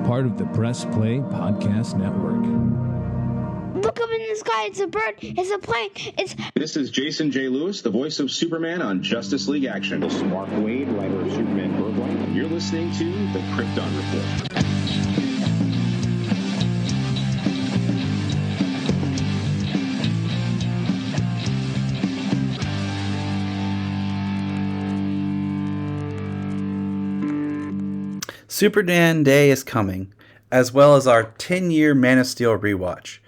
part of the Press Play Podcast Network. Look up in the sky. It's a bird. It's a plane. This is Jason J. Lewis, the voice of Superman on Justice League Action. This is Mark Wade, writer of Superman Birthright. You're listening to the Krypton Report. Superman Day is coming, as well as our 10-year Man of Steel rewatch.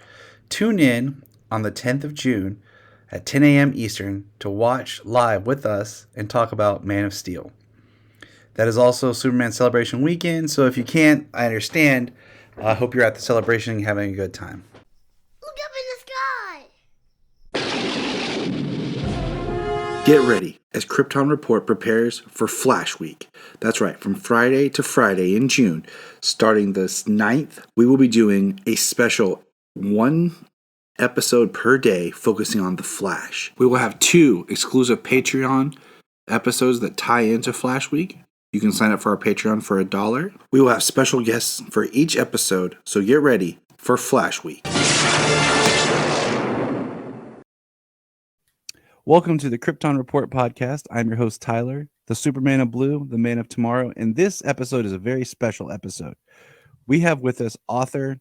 Tune in on the 10th of June at 10 a.m. Eastern to watch live with us and talk about Man of Steel. That is also Superman Celebration Weekend, so if you can't, I understand. I hope you're at the celebration and having a good time. Look up in the sky. Get ready as Krypton Report prepares for Flash Week. That's right, from Friday to Friday in June, starting the 9th, we will be doing a special 1 episode per day focusing on the Flash. We will have 2 exclusive Patreon episodes that tie into Flash Week. You can sign up for our Patreon for $1. We will have special guests for each episode, so get ready for Flash Week. Welcome to the Krypton Report podcast. I'm your host, Tyler, the Superman of Blue, the Man of Tomorrow, and this episode is a very special episode. We have with us author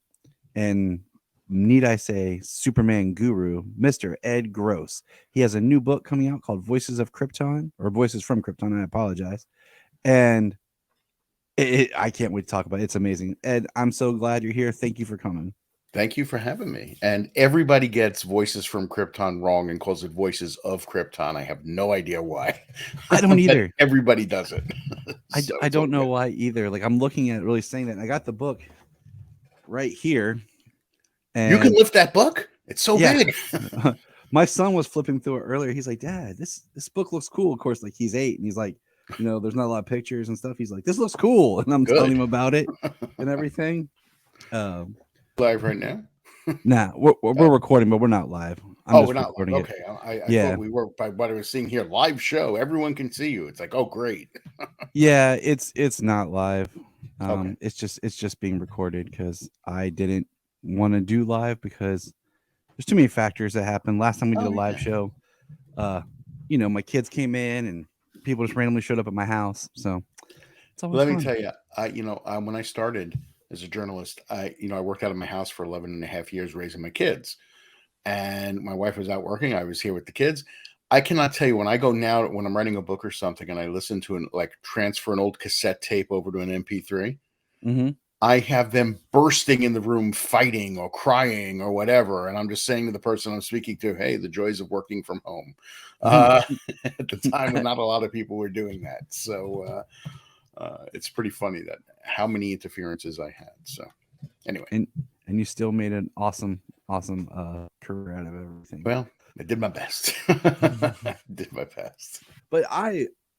and, need I say, Superman guru, Mr. Ed Gross. He has a new book coming out called Voices of Krypton, or Voices from Krypton, I apologize. And I can't wait to talk about it. It's amazing. Ed, I'm so glad you're here. Thank you for coming. Thank you for having me. And everybody gets Voices from Krypton wrong and calls it Voices of Krypton. I have no idea why. I don't either. Everybody does it. I don't know why either. Like, I'm looking at it really saying that. And I got the book right here. And you can lift that book? It's so big. My son was flipping through it earlier. He's like, Dad, this book looks cool. Of course, like, he's 8 and he's like, you know, there's not a lot of pictures and stuff. He's like, this looks cool. And I'm telling him about it and everything. Live right now? Nah, we're recording, but we're not live. We're not live. Okay. I thought we were, by what I was seeing here, live show. Everyone can see you. It's like, oh, great. Yeah, it's not live. Okay. It's just being recorded because I didn't want to do live because there's too many factors that happened. Last time we did a live show, you know, my kids came in and people just randomly showed up at my house. So let me tell you, when I started as a journalist, I worked out of my house for 11 and a half years raising my kids, and my wife was out working. I was here with the kids. I cannot tell you, when I go now, when I'm writing a book or something and I listen to transfer an old cassette tape over to an MP3, I have them bursting in the room, fighting or crying or whatever. And I'm just saying to the person I'm speaking to, hey, the joys of working from home. At the time when not a lot of people were doing that. So it's pretty funny that how many interferences I had. So anyway. And you still made an awesome career out of everything. Well, I did my best. But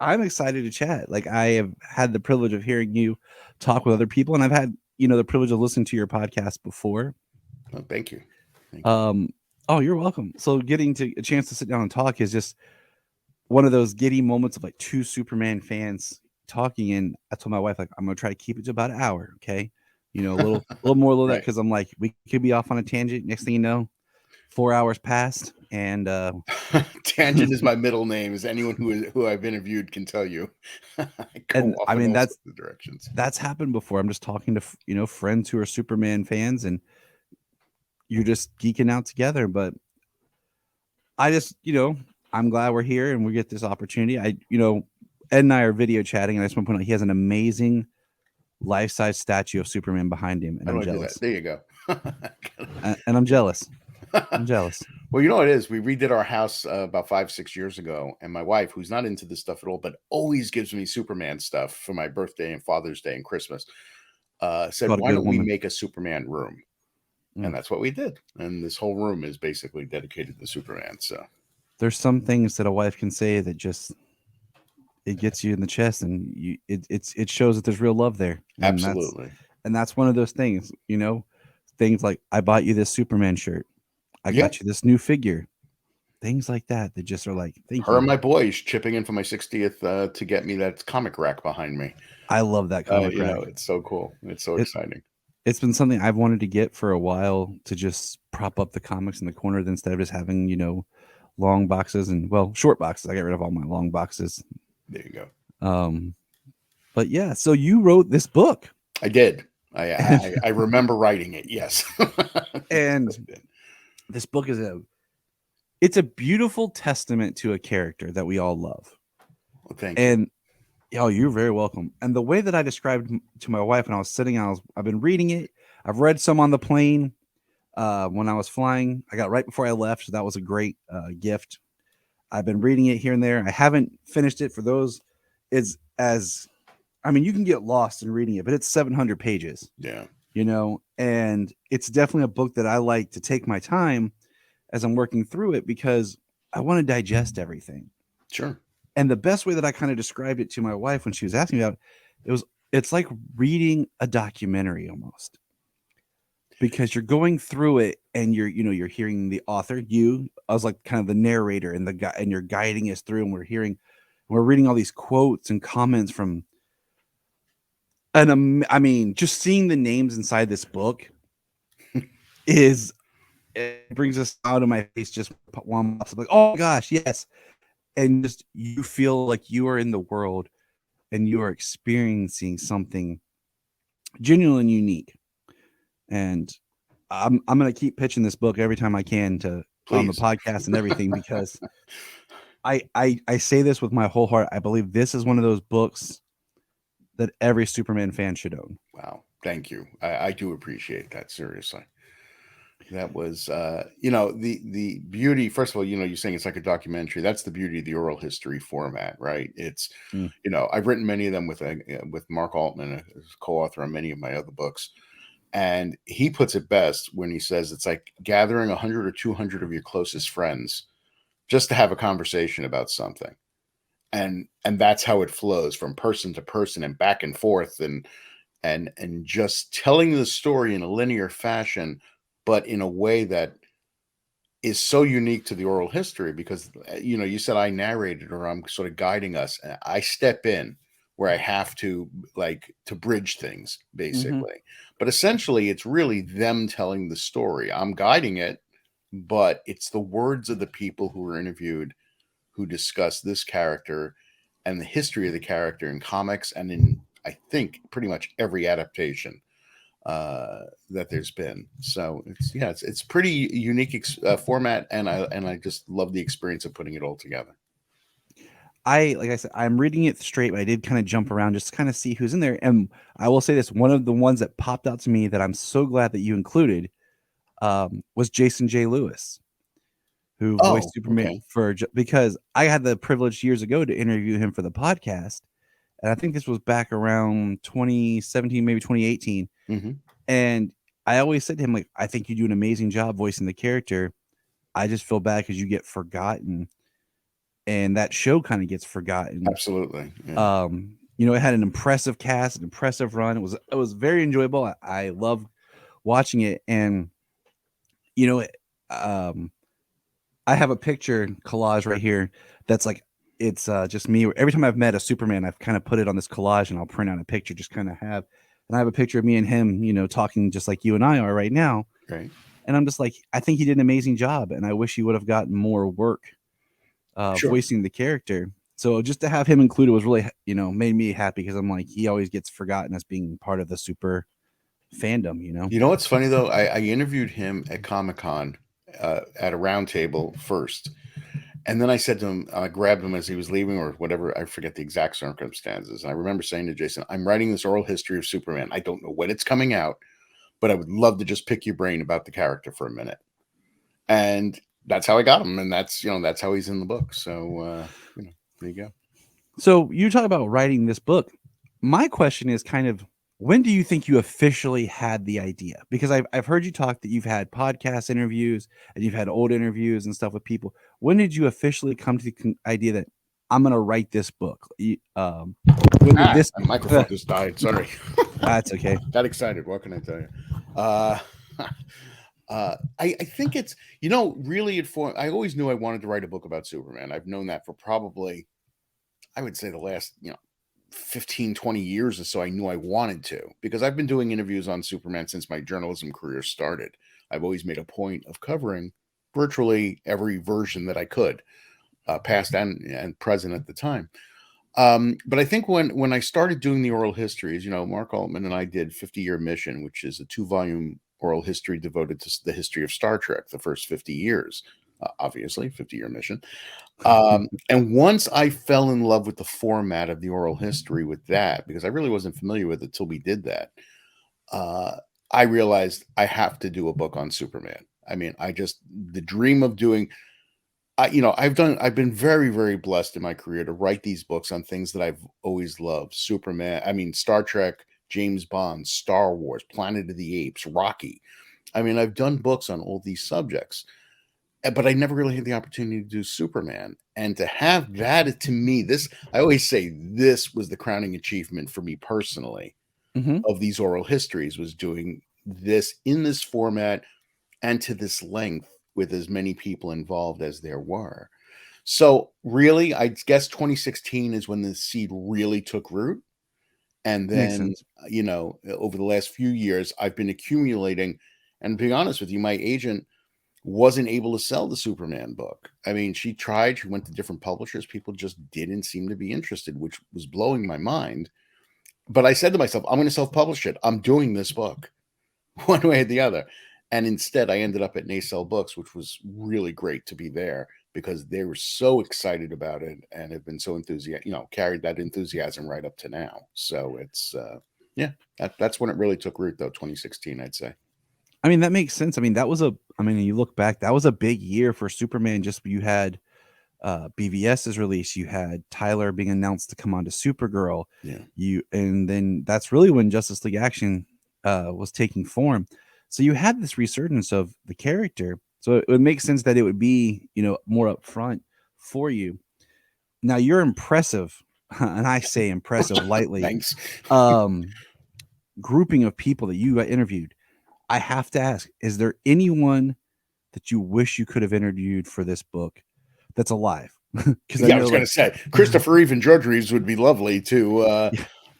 I'm excited to chat. Like, I have had the privilege of hearing you talk with other people, and I've had, the privilege of listening to your podcast before. Oh, thank you. Oh, you're welcome. So getting a chance to sit down and talk is just one of those giddy moments of like 2 Superman fans talking. And I told my wife, like, I'm gonna try to keep it to about an hour, okay? A little more, that, because I'm like, we could be off on a tangent. Next thing you know, 4 hours passed, and Tangent is my middle name, as anyone who I've interviewed can tell you. And I mean, the directions that's happened before. I'm just talking to friends who are Superman fans, and you're just geeking out together. But I just I'm glad we're here and we get this opportunity. Ed and I are video chatting, and I just want to point out he has an amazing life-size statue of Superman behind him, and I'm jealous. There you go. And I'm jealous. I'm jealous. Well, you know what it is? We redid our house about 5-6 years ago, and my wife, who's not into this stuff at all, but always gives me Superman stuff for my birthday and Father's Day and Christmas, said, why don't we make a Superman room? And that's what we did. And this whole room is basically dedicated to Superman. So there's some things that a wife can say that just it gets you in the chest, and it shows that there's real love there. And absolutely. That's one of those things, things like, I bought you this Superman shirt. I got you this new figure. Things like that just are like, thank you. Her and my boys chipping in for my 60th to get me that comic rack behind me. I love that comic rack. It's so cool. It's so exciting. it's been something I've wanted to get for a while, to just prop up the comics in the corner instead of just having, long boxes and, well, short boxes. I got rid of all my long boxes. There you go. But yeah, so you wrote this book. I did. I remember writing it. Yes. And this book is it's a beautiful testament to a character that we all love. Well, thank you. And you're very welcome. And the way that I described to my wife when I was sitting, I've been reading it. I've read some on the plane when I was flying. I got right before I left, so that was a great gift. I've been reading it here and there. I haven't finished it. For those, you can get lost in reading it, but it's 700 pages. Yeah. And it's definitely a book that I like to take my time as I'm working through it, because I want to digest everything. Sure. And the best way that I kind of described it to my wife when she was asking me about it's like reading a documentary almost, because you're going through it and you're hearing the author. I was like kind of the narrator and the guy, and you're guiding us through, and we're reading all these quotes and comments from, and just seeing the names inside this book it brings us out of my face just one pops up, like, oh my gosh, yes. And just, you feel like you are in the world and you are experiencing something genuinely unique. And I'm gonna keep pitching this book every time I can on the podcast and everything, because I say this with my whole heart. I believe this is one of those books that every Superman fan should own. Wow. Thank you. I do appreciate that. Seriously. That was, the beauty. First of all, you're saying it's like a documentary. That's the beauty of the oral history format, right? It's, I've written many of them with Mark Altman, as co-author on many of my other books. And he puts it best when he says it's like gathering 100 or 200 of your closest friends just to have a conversation about something. And that's how it flows from person to person and back and forth, and just telling the story in a linear fashion, but in a way that is so unique to the oral history, because, you said I narrated, or I'm sort of guiding us. And I step in where I have to, like, to bridge things, basically. Mm-hmm. But essentially, it's really them telling the story. I'm guiding it, but it's the words of the people who were interviewed, who discuss this character and the history of the character in comics and in, I think, pretty much every adaptation that there's been. So it's pretty unique format, and I just love the experience of putting it all together. Like I said, I'm reading it straight, but I did kind of jump around just to kind of see who's in there. And I will say this, one of the ones that popped out to me that I'm so glad that you included was Jason J. Lewis, who voiced Superman because I had the privilege years ago to interview him for the podcast. And I think this was back around 2017, maybe 2018. Mm-hmm. And I always said to him, like, I think you do an amazing job voicing the character. I just feel bad because you get forgotten. And that show kind of gets forgotten. Absolutely. Yeah. It had an impressive cast, an impressive run. It was very enjoyable. I love watching it. And, I have a picture collage right here that's like, it's just me. Every time I've met a Superman, I've kind of put it on this collage, and I'll print out a picture, just kind of have. And I have a picture of me and him, talking just like you and I are right now. Right. And I'm just like, I think he did an amazing job, and I wish he would have gotten more work voicing the character. So just to have him included was really, made me happy, because I'm like, he always gets forgotten as being part of the super fandom, You know what's funny though? I interviewed him at Comic-Con at a round table first. And then I said to him, I grabbed him as he was leaving or whatever. I forget the exact circumstances. And I remember saying to Jason, I'm writing this oral history of Superman. I don't know when it's coming out, but I would love to just pick your brain about the character for a minute. And that's how I got him. And that's how he's in the book. So, there you go. So you talk about writing this book. My question is kind of, when do you think you officially had the idea? Because I've heard you talk that you've had podcast interviews and you've had old interviews and stuff with people. When did you officially come to the idea that I'm going to write this book? When did this microphone just died? Sorry. That's okay. Got excited. What can I tell you? I think it's, really I always knew I wanted to write a book about Superman. I've known that for probably, I would say, the last, 15, 20 years or so, I knew I wanted to, because I've been doing interviews on Superman since my journalism career started. I've always made a point of covering virtually every version that I could, past and present at the time. But I think when I started doing the oral histories, Mark Altman and I did 50-Year Mission, which is a 2-volume oral history devoted to the history of Star Trek, the first 50 years, obviously, 50-Year Mission. And once I fell in love with the format of the oral history with that, because I really wasn't familiar with it till we did that, I realized I have to do a book on Superman. I mean, the dream of doing, I've been very, very blessed in my career to write these books on things that I've always loved. Superman, Star Trek, James Bond, Star Wars, Planet of the Apes, Rocky. I've done books on all these subjects, but I never really had the opportunity to do Superman. And to have that, to me, I always say this was the crowning achievement for me personally of these oral histories, was doing this in this format and to this length with as many people involved as there were. So really, I guess 2016 is when the seed really took root. And then, over the last few years, I've been accumulating. And to be honest with you, my agent wasn't able to sell the Superman book. She tried, she went to different publishers. People just didn't seem to be interested, which was blowing my mind. But I said to myself, I'm going to self-publish it. I'm doing this book one way or the other. And instead, I ended up at Nacelle Books, which was really great to be there because they were so excited about it and have been so enthusiastic, carried that enthusiasm right up to now. So it's, that's when it really took root, though, 2016, I'd say. That makes sense. You look back, that was a big year for Superman. Just you had BVS's release, you had Tyler being announced to come on to Supergirl. Yeah. And then that's really when Justice League Action was taking form. So you had this resurgence of the character. So it would make sense that it would be, more upfront for you. Now you're impressive, and I say impressive lightly. Thanks. Grouping of people that you got interviewed. I have to ask, is there anyone that you wish you could have interviewed for this book that's alive? Because I was going to say Christopher Reeve and George Reeves would be lovely too.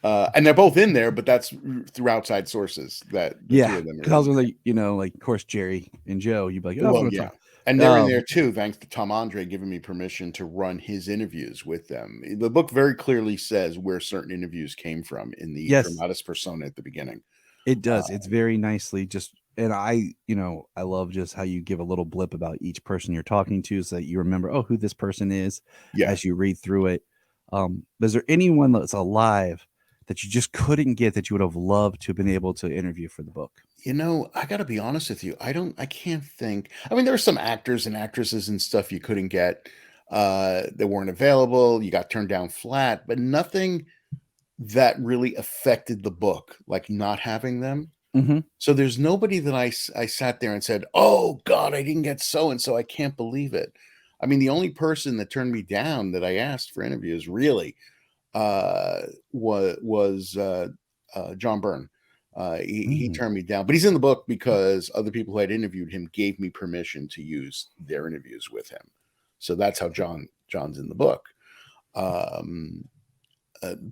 And they're both in there, but that's through outside sources. That two of them. Because I was going to of course, Jerry and Joe. You'd be like, and they're in there too, thanks to Tom Andre giving me permission to run his interviews with them. The book very clearly says where certain interviews came from in the dramatis persona at the beginning. It does. It's very nicely and I love just how you give a little blip about each person you're talking to so that you remember, who this person is as you read through it. Is there anyone that's alive that you just couldn't get that you would have loved to have been able to interview for the book? I got to be honest with you. I can't think. There are some actors and actresses and stuff you couldn't get that weren't available. You got turned down flat, but nothing that really affected the book, like not having them. Mm-hmm. So there's nobody that I sat there and said, oh God, I didn't get so-and-so. I can't believe it. The only person that turned me down that I asked for interviews really was John Byrne. He turned me down, but he's in the book because other people who had interviewed him gave me permission to use their interviews with him. So that's how John's in the book.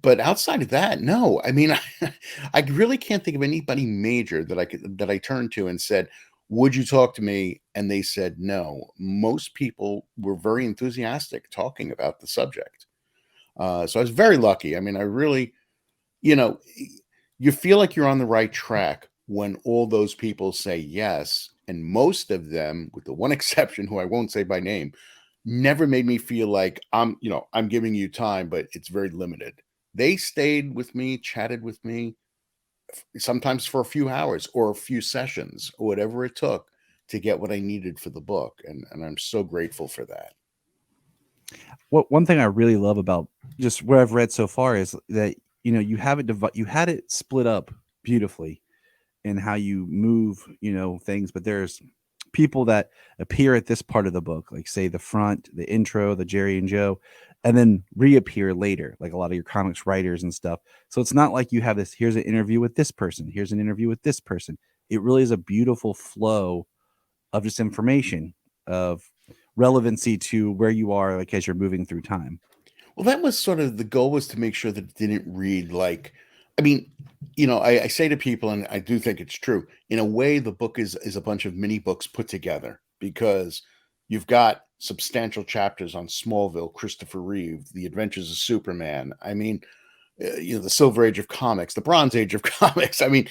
But outside of that, no. I really can't think of anybody major that I turned to and said, would you talk to me? And they said no. Most people were very enthusiastic talking about the subject. So I was very lucky. I really, you feel like you're on the right track when all those people say yes. And most of them, with the one exception who I won't say by name, never made me feel like I'm giving you time, but it's very limited. They stayed with me, chatted with me, sometimes for a few hours or a few sessions or whatever it took to get what I needed for the book. And I'm so grateful for that. One thing I really love about just what I've read so far is that, you have it, you had it split up beautifully in how you move, things, but there's people that appear at this part of the book, like say the front, the intro, the Jerry and Joe, and then reappear later, like a lot of your comics writers and stuff. So it's not like you have this, here's an interview with this person, here's an interview with this person. It really is a beautiful flow of just information, of relevancy to where you are, like as you're moving through time. Well, that was sort of the goal, was to make sure that it didn't read like, I mean, I say to people, and I do think it's true, in a way, the book is a bunch of mini books put together, because you've got substantial chapters on Smallville, Christopher Reeve, The Adventures of Superman. I mean, the Silver Age of comics, the Bronze Age of comics. I mean,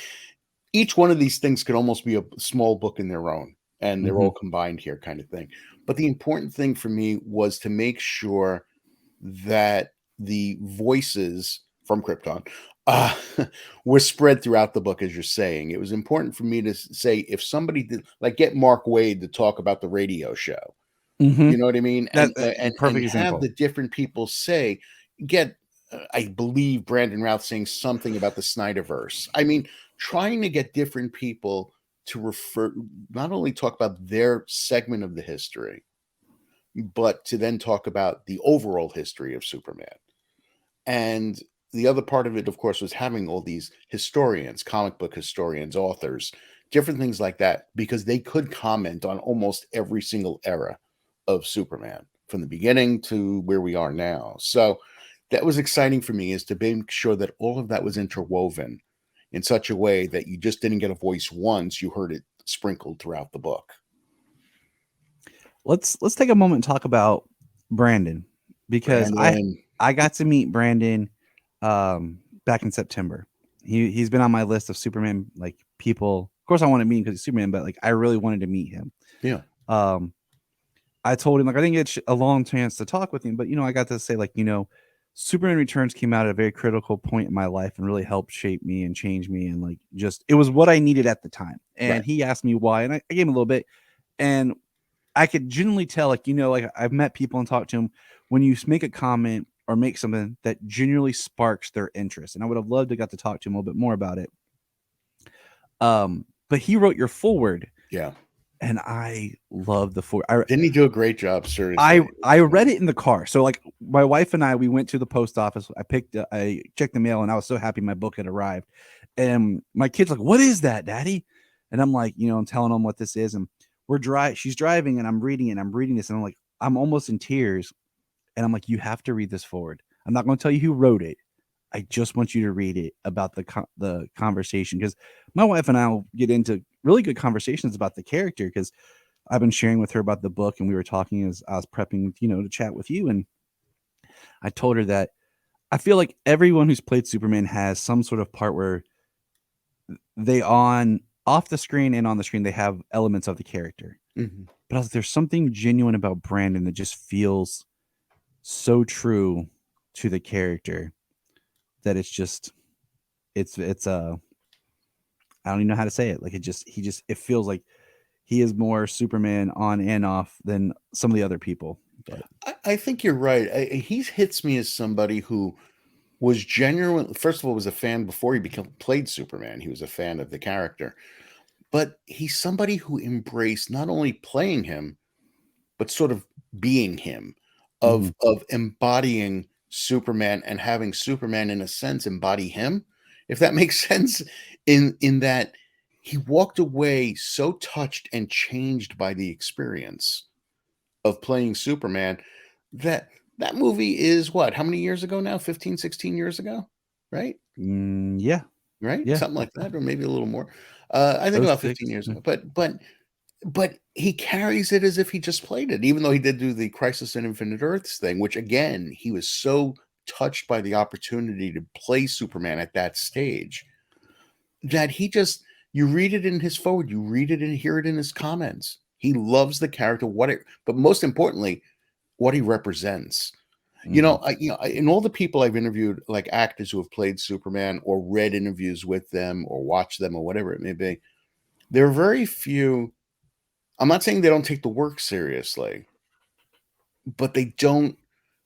each one of these things could almost be a small book in their own, and they're all combined here, kind of thing. But the important thing for me was to make sure that the voices from Krypton uh, were spread throughout the book, as you're saying. It was important for me to say, if somebody did, like, get Mark Waid to talk about the radio show, you know what I mean, That and perfect have example. the different people say, get I believe Brandon Routh saying something about the Snyderverse. I mean, trying to get different people to refer, not only talk about their segment of the history, but to then talk about the overall history of Superman. And the other part of it, of course, was having all these historians, comic book historians, authors, different things like that, because they could comment on almost every single era of Superman, from the beginning to where we are now. So that was exciting for me, is to make sure that all of that was interwoven in such a way that you just didn't get a voice once, you heard it sprinkled throughout the book. Let's take a moment and talk about Brandon, because Brandon. I got to meet Brandon back in September. He's been on my list of Superman, like, people. Of course, I want to meet him because he's Superman, but like, I really wanted to meet him. Yeah. I told him, like, I didn't get a long chance to talk with him, but I got to say, like, Superman Returns came out at a very critical point in my life and really helped shape me and change me, and like, just, it was what I needed at the time. And Right. he asked me why, and I gave him a little bit, and I could genuinely tell, like, like, I've met people and talked to them, when you make a comment or make something that genuinely sparks their interest. And I would have loved to got to talk to him a little bit more about it. But he wrote your foreword. Yeah. And I love the foreword. Didn't he do a great job? Seriously. I read it in the car. So like, my wife and I, we went to the post office. I checked the mail, and I was so happy my book had arrived. And my kid's like, "What is that, Daddy?" And I'm like, I'm telling them what this is. And she's driving, and I'm reading it, and I'm reading this, and I'm like, I'm almost in tears. And I'm like, you have to read this forward. I'm not going to tell you who wrote it. I just want you to read it, about the conversation, because my wife and I will get into really good conversations about the character, because I've been sharing with her about the book, and we were talking as I was prepping, to chat with you. And I told her that I feel like everyone who's played Superman has some sort of part where they off the screen and on the screen, they have elements of the character. Mm-hmm. But I was like, there's something genuine about Brandon that just feels so true to the character that it's I don't even know how to say it. Like, it feels like he is more Superman on and off than some of the other people. But I think you're right. He hits me as somebody who was genuine. First of all, was a fan before he played Superman. He was a fan of the character, but he's somebody who embraced not only playing him, but sort of being him, of embodying Superman, and having Superman, in a sense, embody him, if that makes sense, in that he walked away so touched and changed by the experience of playing Superman, that movie is what, how many years ago now? 15, 16 years ago, right? Yeah. Right? Yeah. Something like that, or maybe a little more. I think about 15 years ago. But he carries it as if he just played it, even though he did do the Crisis on Infinite Earths thing, which, again, he was so touched by the opportunity to play Superman at that stage, that you read it in his forward, you read it and hear it in his comments. He loves the character, but most importantly, what he represents. In all the people I've interviewed, like actors who have played Superman, or read interviews with them, or watched them, or whatever it may be, there are very few. I'm not saying they don't take the work seriously, but they don't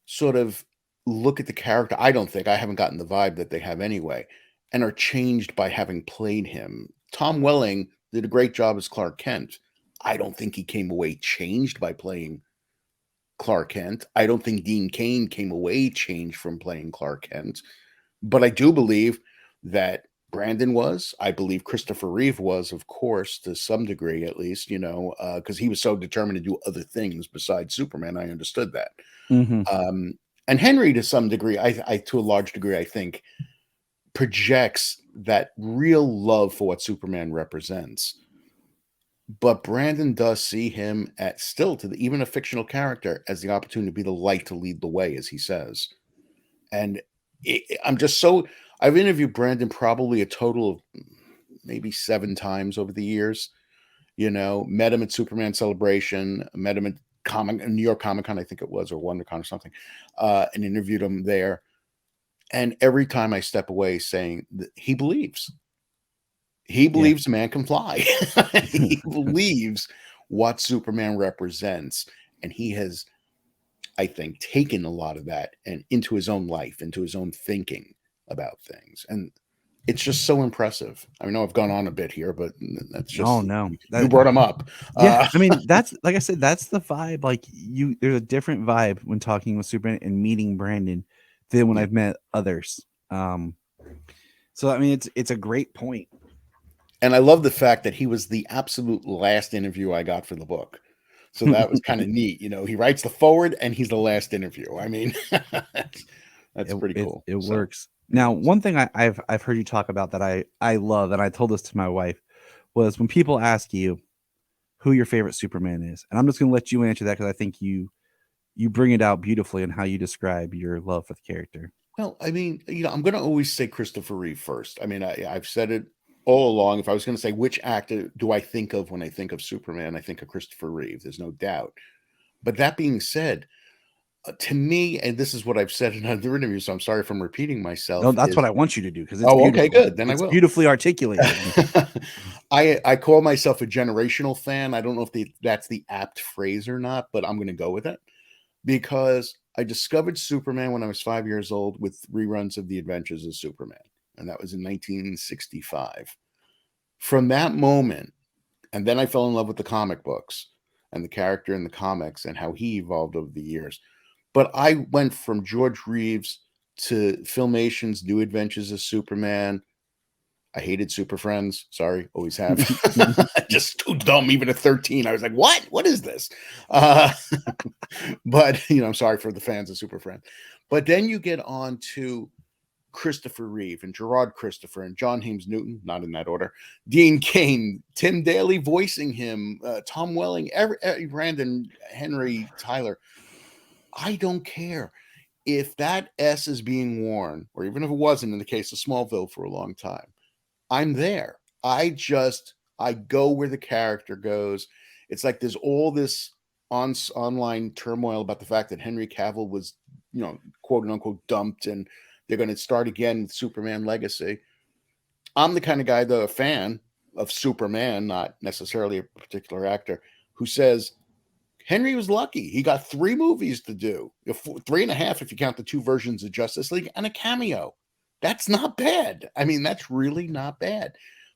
sort of look at the character. I don't think, I haven't gotten the vibe that they have anyway, and are changed by having played him. Tom Welling did a great job as Clark Kent. I don't think he came away changed by playing Clark Kent. I don't think Dean Cain came away changed from playing Clark Kent. But I do believe that Brandon was. I believe Christopher Reeve was, of course, to some degree at least, because he was so determined to do other things besides Superman. I understood that. And Henry, to some degree, I to a large degree, I think, projects that real love for what Superman represents. But Brandon does see him at still to the, even a fictional character as the opportunity to be the light to lead the way, as he says. And I'm just so I've interviewed Brandon probably a total of maybe 7 times over the years. Met him at Superman Celebration, met him at New York Comic Con, I think it was, or WonderCon or something, and interviewed him there. And every time I step away saying that he believes man can fly. He believes what Superman represents. And he has, I think, taken a lot of that and into his own life, into his own thinking about things. And it's just so impressive. I know I've gone on a bit here, but that's just, you brought him up. Yeah. I mean, that's, like I said, that's the vibe. Like there's a different vibe when talking with Superman and meeting Brandon than when I've met others. So, I mean, it's a great point. And I love the fact that he was the absolute last interview I got for the book. So that was kind of neat. He writes the forward and he's the last interview. I mean, that's pretty cool. It works. Now, one thing I've heard you talk about that I love, and I told this to my wife, was when people ask you who your favorite Superman is. And I'm just going to let you answer that because I think you bring it out beautifully in how you describe your love for the character. Well, I mean, I'm going to always say Christopher Reeve first. I mean, I've said it all along. If I was going to say which actor do I think of when I think of Superman, I think of Christopher Reeve. There's no doubt. But that being said, to me, and this is what I've said in other interviews, so I'm sorry if I'm repeating myself. No, that's what I want you to do because it's okay, good. Then it's I will. Beautifully articulated. I call myself a generational fan. I don't know if that's the apt phrase or not, but I'm going to go with it because I discovered Superman when I was 5 years old with reruns of The Adventures of Superman, and that was in 1965. From that moment, and then I fell in love with the comic books and the character in the comics and how he evolved over the years. But I went from George Reeves to Filmation's New Adventures of Superman. I hated Super Friends. Sorry, always have. Just too dumb. Even at 13, I was like, "What? What is this?" But I'm sorry for the fans of Super Friends. But then you get on to Christopher Reeve and Gerard Christopher and John James Newton, not in that order. Dean Cain, Tim Daly voicing him, Tom Welling, Brandon, Henry, Tyler. I don't care if that S is being worn, or even if it wasn't in the case of Smallville for a long time. I'm there. I go where the character goes. It's like there's all this online turmoil about the fact that Henry Cavill was, quote unquote, dumped, and they're going to start again with Superman Legacy. I'm the kind of guy, though, a fan of Superman, not necessarily a particular actor, who says Henry was lucky. He got 3 movies to do, 3.5 if you count the 2 versions of Justice League, and a cameo. That's not bad. I mean, that's really not bad.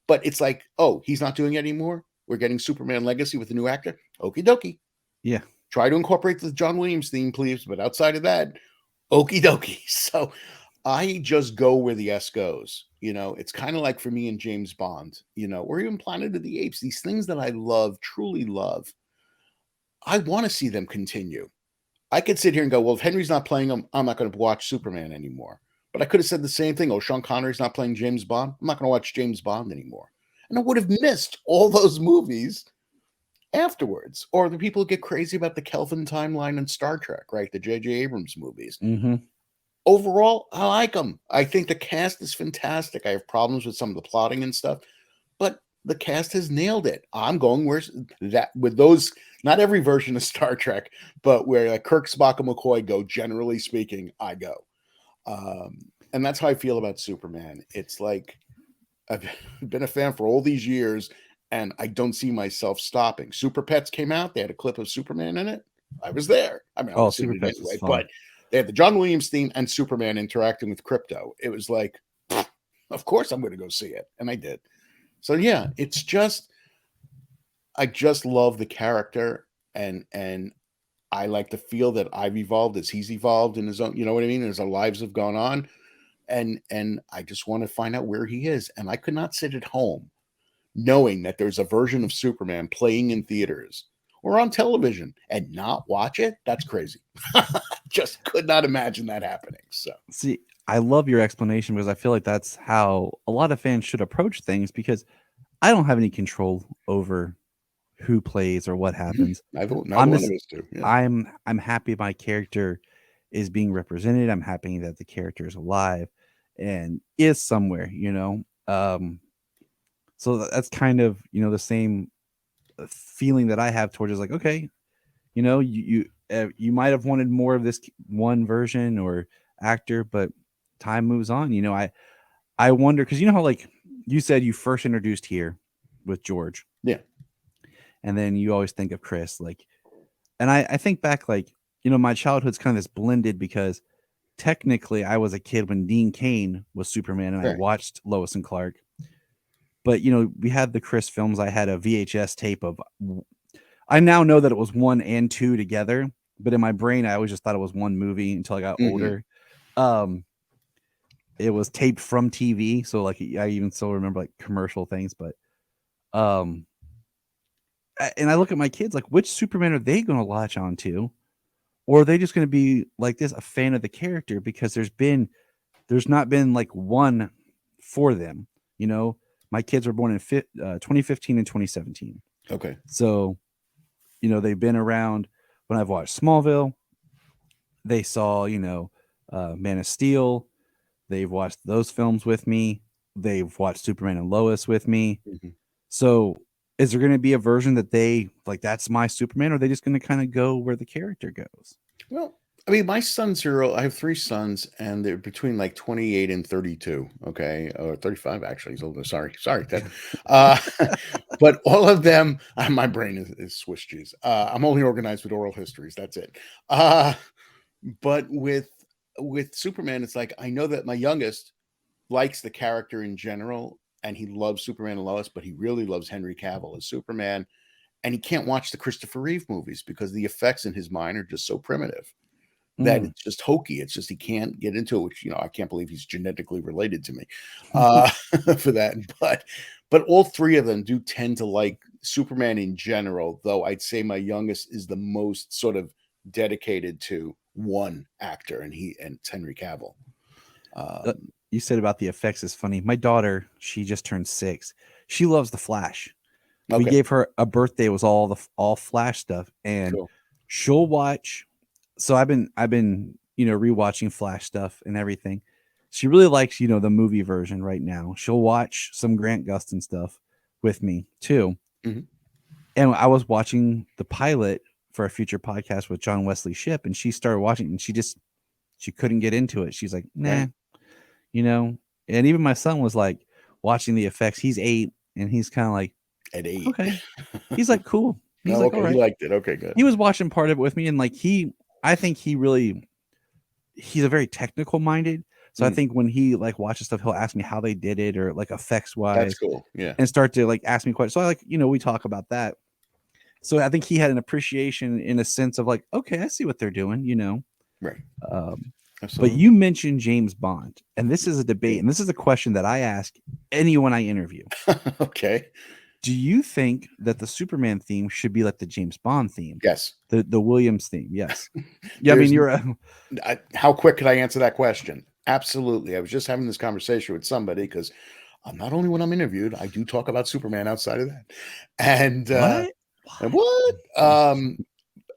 But it's like, oh, he's not doing it anymore. We're getting Superman Legacy with a new actor. Okie dokie. Yeah. Try to incorporate the John Williams theme, please. But outside of that, okie dokie. So I just go where the S goes. It's kind of like for me and James Bond, or even Planet of the Apes, these things that I love, truly love. I want to see them continue. I could sit here and go, well, if Henry's not playing them, I'm not going to watch Superman anymore. But I could have said the same thing. Oh, Sean Connery's not playing James Bond. I'm not going to watch James Bond anymore. And I would have missed all those movies afterwards. Or the people who get crazy about the Kelvin timeline in Star Trek, right? The J.J. Abrams movies. Mm-hmm. Overall, I like them. I think the cast is fantastic. I have problems with some of the plotting and stuff, but the cast has nailed it. I'm going with those, not every version of Star Trek, but where Kirk, Spock, and McCoy go, generally speaking, I go. And that's how I feel about Superman. It's like I've been a fan for all these years, and I don't see myself stopping. Super Pets came out. They had a clip of Superman in it. I was there. I mean, Super Pets anyway, but they had the John Williams theme and Superman interacting with Krypto. It was like, of course I'm going to go see it. And I did. So yeah, it's just, I just love the character, and I like to feel that I've evolved as he's evolved in his own, you know what I mean? As our lives have gone on. And I just want to find out where he is. And I could not sit at home knowing that there's a version of Superman playing in theaters or on television and not watch it. That's crazy. just could not imagine that happening. So See, I love your explanation because I feel like that's how a lot of fans should approach things because I don't have any control over who plays or what happens. neither I'm one just of us do. Yeah. I'm happy my character is being represented. I'm happy that the character is alive and is somewhere, so that's kind of, the same feeling that I have towards is like, okay, you might have wanted more of this one version or actor, but time moves on. I wonder because how like you said you first introduced here with George, Yeah. and then you always think of Chris, like, and I think back like my childhood's kind of this blended because technically I was a kid when Dean Cain was Superman and I Right. watched Lois and Clark, but we had the Chris films. I had a VHS tape of. I now know that it was 1 and 2 together, but in my brain, I always just thought it was one movie until I got older. It was taped from TV, so like I even still remember like commercial things. But and I look at my kids like, which Superman are they going to latch on to, or are they just going to be like this, a fan of the character? Because there's not been like one for them. My kids were born in 2015 and 2017. Okay. So they've been around when I've watched Smallville. They saw, Man of Steel. They've watched those films with me. They've watched Superman and Lois with me. Mhm. So is there going to be a version that they like, that's my Superman, or are they just going to kind of go where the character goes? Well, I mean, my sons are, I have 3 sons and they're between like 28 and 32. Okay. Or 35 actually. So sorry, Ted. But all of them, my brain is Swiss cheese. I'm only organized with oral histories. That's it. But with Superman, it's like, I know that my youngest likes the character in general and he loves Superman and Lois, but he really loves Henry Cavill as Superman. And he can't watch the Christopher Reeve movies because the effects in his mind are just so primitive that it's just hokey. It's just he can't get into it, which I can't believe he's genetically related to me for that. But all 3 of them do tend to like Superman in general, though I'd say my youngest is the most sort of dedicated to one actor, and it's Henry Cavill. You said about the effects is funny. My daughter, she just turned 6. She loves the Flash. Okay. We gave her a birthday. It was all Flash stuff, and Cool. she'll watch. So I've been rewatching Flash stuff and everything. She really likes the movie version right now. She'll watch some Grant Gustin stuff with me too. Mhm. And I was watching the pilot for a future podcast with John Wesley Shipp, and she started watching, and she couldn't get into it. She's like, nah, Right. And even my son was like watching the effects. He's 8, and he's kind of like, At 8. okay. He's like, cool. He's like, okay. all right. He liked it. Okay, good. He was watching part of it with me, and like I think he's a very technical minded. So I think when he like watches stuff, he'll ask me how they did it or like effects wise. That's cool. Yeah. And start to like ask me questions. So I like, we talk about that. So I think he had an appreciation in a sense of like, okay, I see what they're doing, Right. But you mentioned James Bond, and this is a debate, and this is a question that I ask anyone I interview. Okay. Do you think that the Superman theme should be like the James Bond theme? Yes. The Williams theme. Yes. Yeah. I mean, how quick could I answer that question? Absolutely. I was just having this conversation with somebody because not only when I'm interviewed, I do talk about Superman outside of that. And what?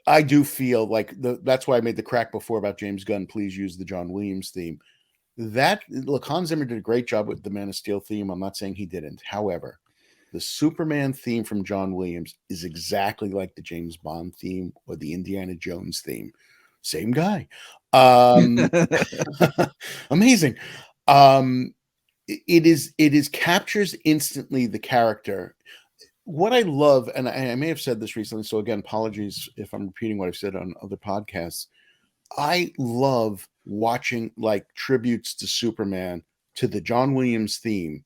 I do feel like that's why I made the crack before about James Gunn. Please use the John Williams theme. Hans Zimmer did a great job with the Man of Steel theme. I'm not saying he didn't. However, the Superman theme from John Williams is exactly like the James Bond theme or the Indiana Jones theme. Same guy. Amazing. It captures instantly the character. What I love, and I may have said this recently, so again, apologies if I'm repeating what I've said on other podcasts. I love watching like tributes to Superman to the John Williams theme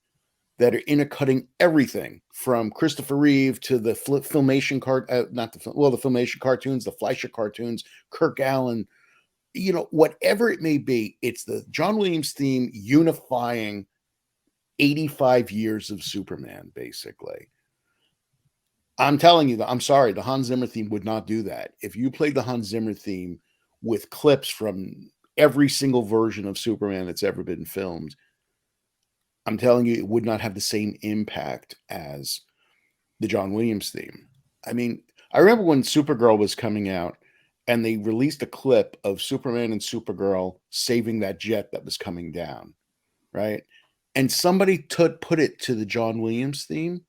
that are intercutting everything from Christopher Reeve to the Filmation the Filmation cartoons, the Fleischer cartoons, Kirk Allen, whatever it may be. It's the John Williams theme unifying 85 years of Superman, basically. I'm telling you, I'm sorry, the Hans Zimmer theme would not do that. If you played the Hans Zimmer theme with clips from every single version of Superman that's ever been filmed, I'm telling you, it would not have the same impact as the John Williams theme. I mean, I remember when Supergirl was coming out and they released a clip of Superman and Supergirl saving that jet that was coming down, right? And somebody put it to the John Williams theme.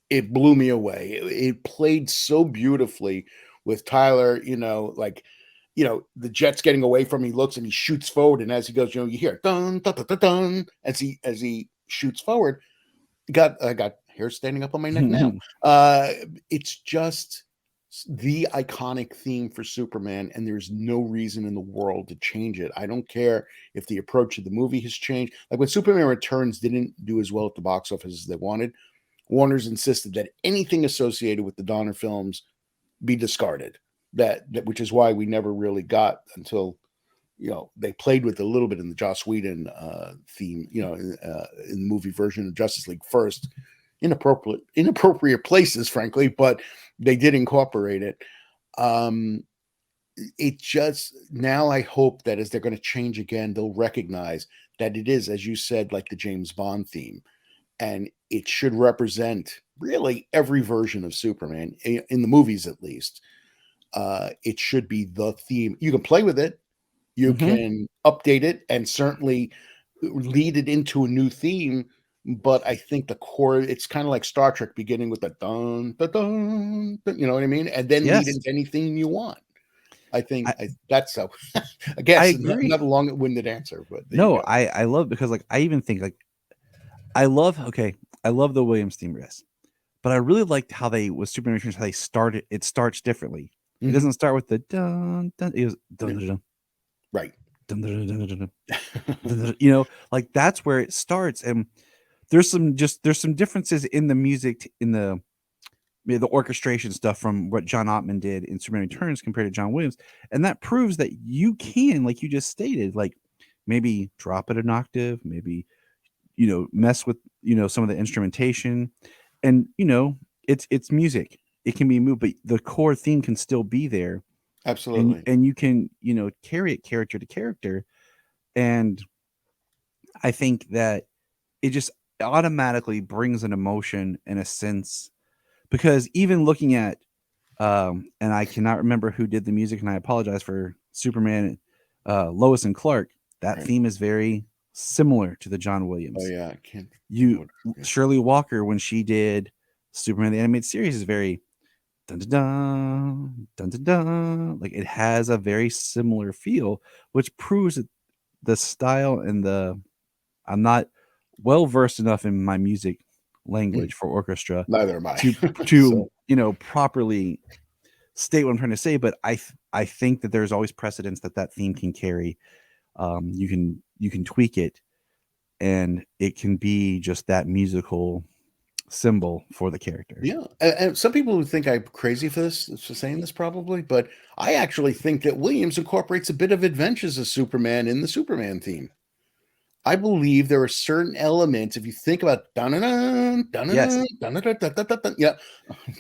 It blew me away. It played so beautifully with Tyler, the jet's getting away from him. He looks and he shoots forward. And as he goes, you hear dun, dun, dun, dun, dun, as he shoots forward. I got hair standing up on my neck now. It's just the iconic theme for Superman, and there's no reason in the world to change it. I don't care if the approach of the movie has changed. Like when Superman Returns didn't do as well at the box office as they wanted, Warner's insisted that anything associated with the Donner films be discarded. Which is why we never really got until they played with a little bit in the Joss Whedon theme, in the movie version of Justice League first, inappropriate places, frankly, but they did incorporate it. It just, now I hope that as they're going to change again, they'll recognize that it is, as you said, like the James Bond theme, and it should represent really every version of Superman in the movies, at least. It should be the theme. You can play with it. You can update it and certainly lead it into a new theme. But I think the core, it's kind of like Star Trek beginning with the dun, dun, dun, dun, you know what I mean? And then lead into any theme you want. I think that's so. I guess I agree. Another long-winded answer, but no, I love, because I even think I love the Williams theme, yes, but I really liked how with Superman Returns, how they started. It starts differently. It doesn't start with the dun dun. It was dun dun dun. Right. Dun, dun, dun, dun, dun, dun, like that's where it starts, and there's some differences in the music, in the orchestration stuff from what John Ottman did in Superman Returns compared to John Williams, and that proves that you can, like you just stated, like maybe drop it an octave, maybe mess with some of the instrumentation, and it's music. It can be moved, but the core theme can still be there. Absolutely. And you can, carry it character to character. And I think that it just automatically brings an emotion and a sense, because even looking at, and I cannot remember who did the music, and I apologize, for Superman, Lois and Clark, that theme is very similar to the John Williams. Oh yeah. I can't. Shirley Walker, when she did Superman the Animated Series, is very dun dun dun dun dun. Like it has a very similar feel, which proves that the style and I'm not well versed enough in my music language for orchestra. Neither am I. To properly state what I'm trying to say, but I think that there's always precedence that theme can carry. You can tweak it, and it can be just that musical symbol for the character. Yeah, and some people would think I'm crazy for saying this probably, but I actually think that Williams incorporates a bit of Adventures of Superman in the Superman theme. I believe there are certain elements, if you think about yeah,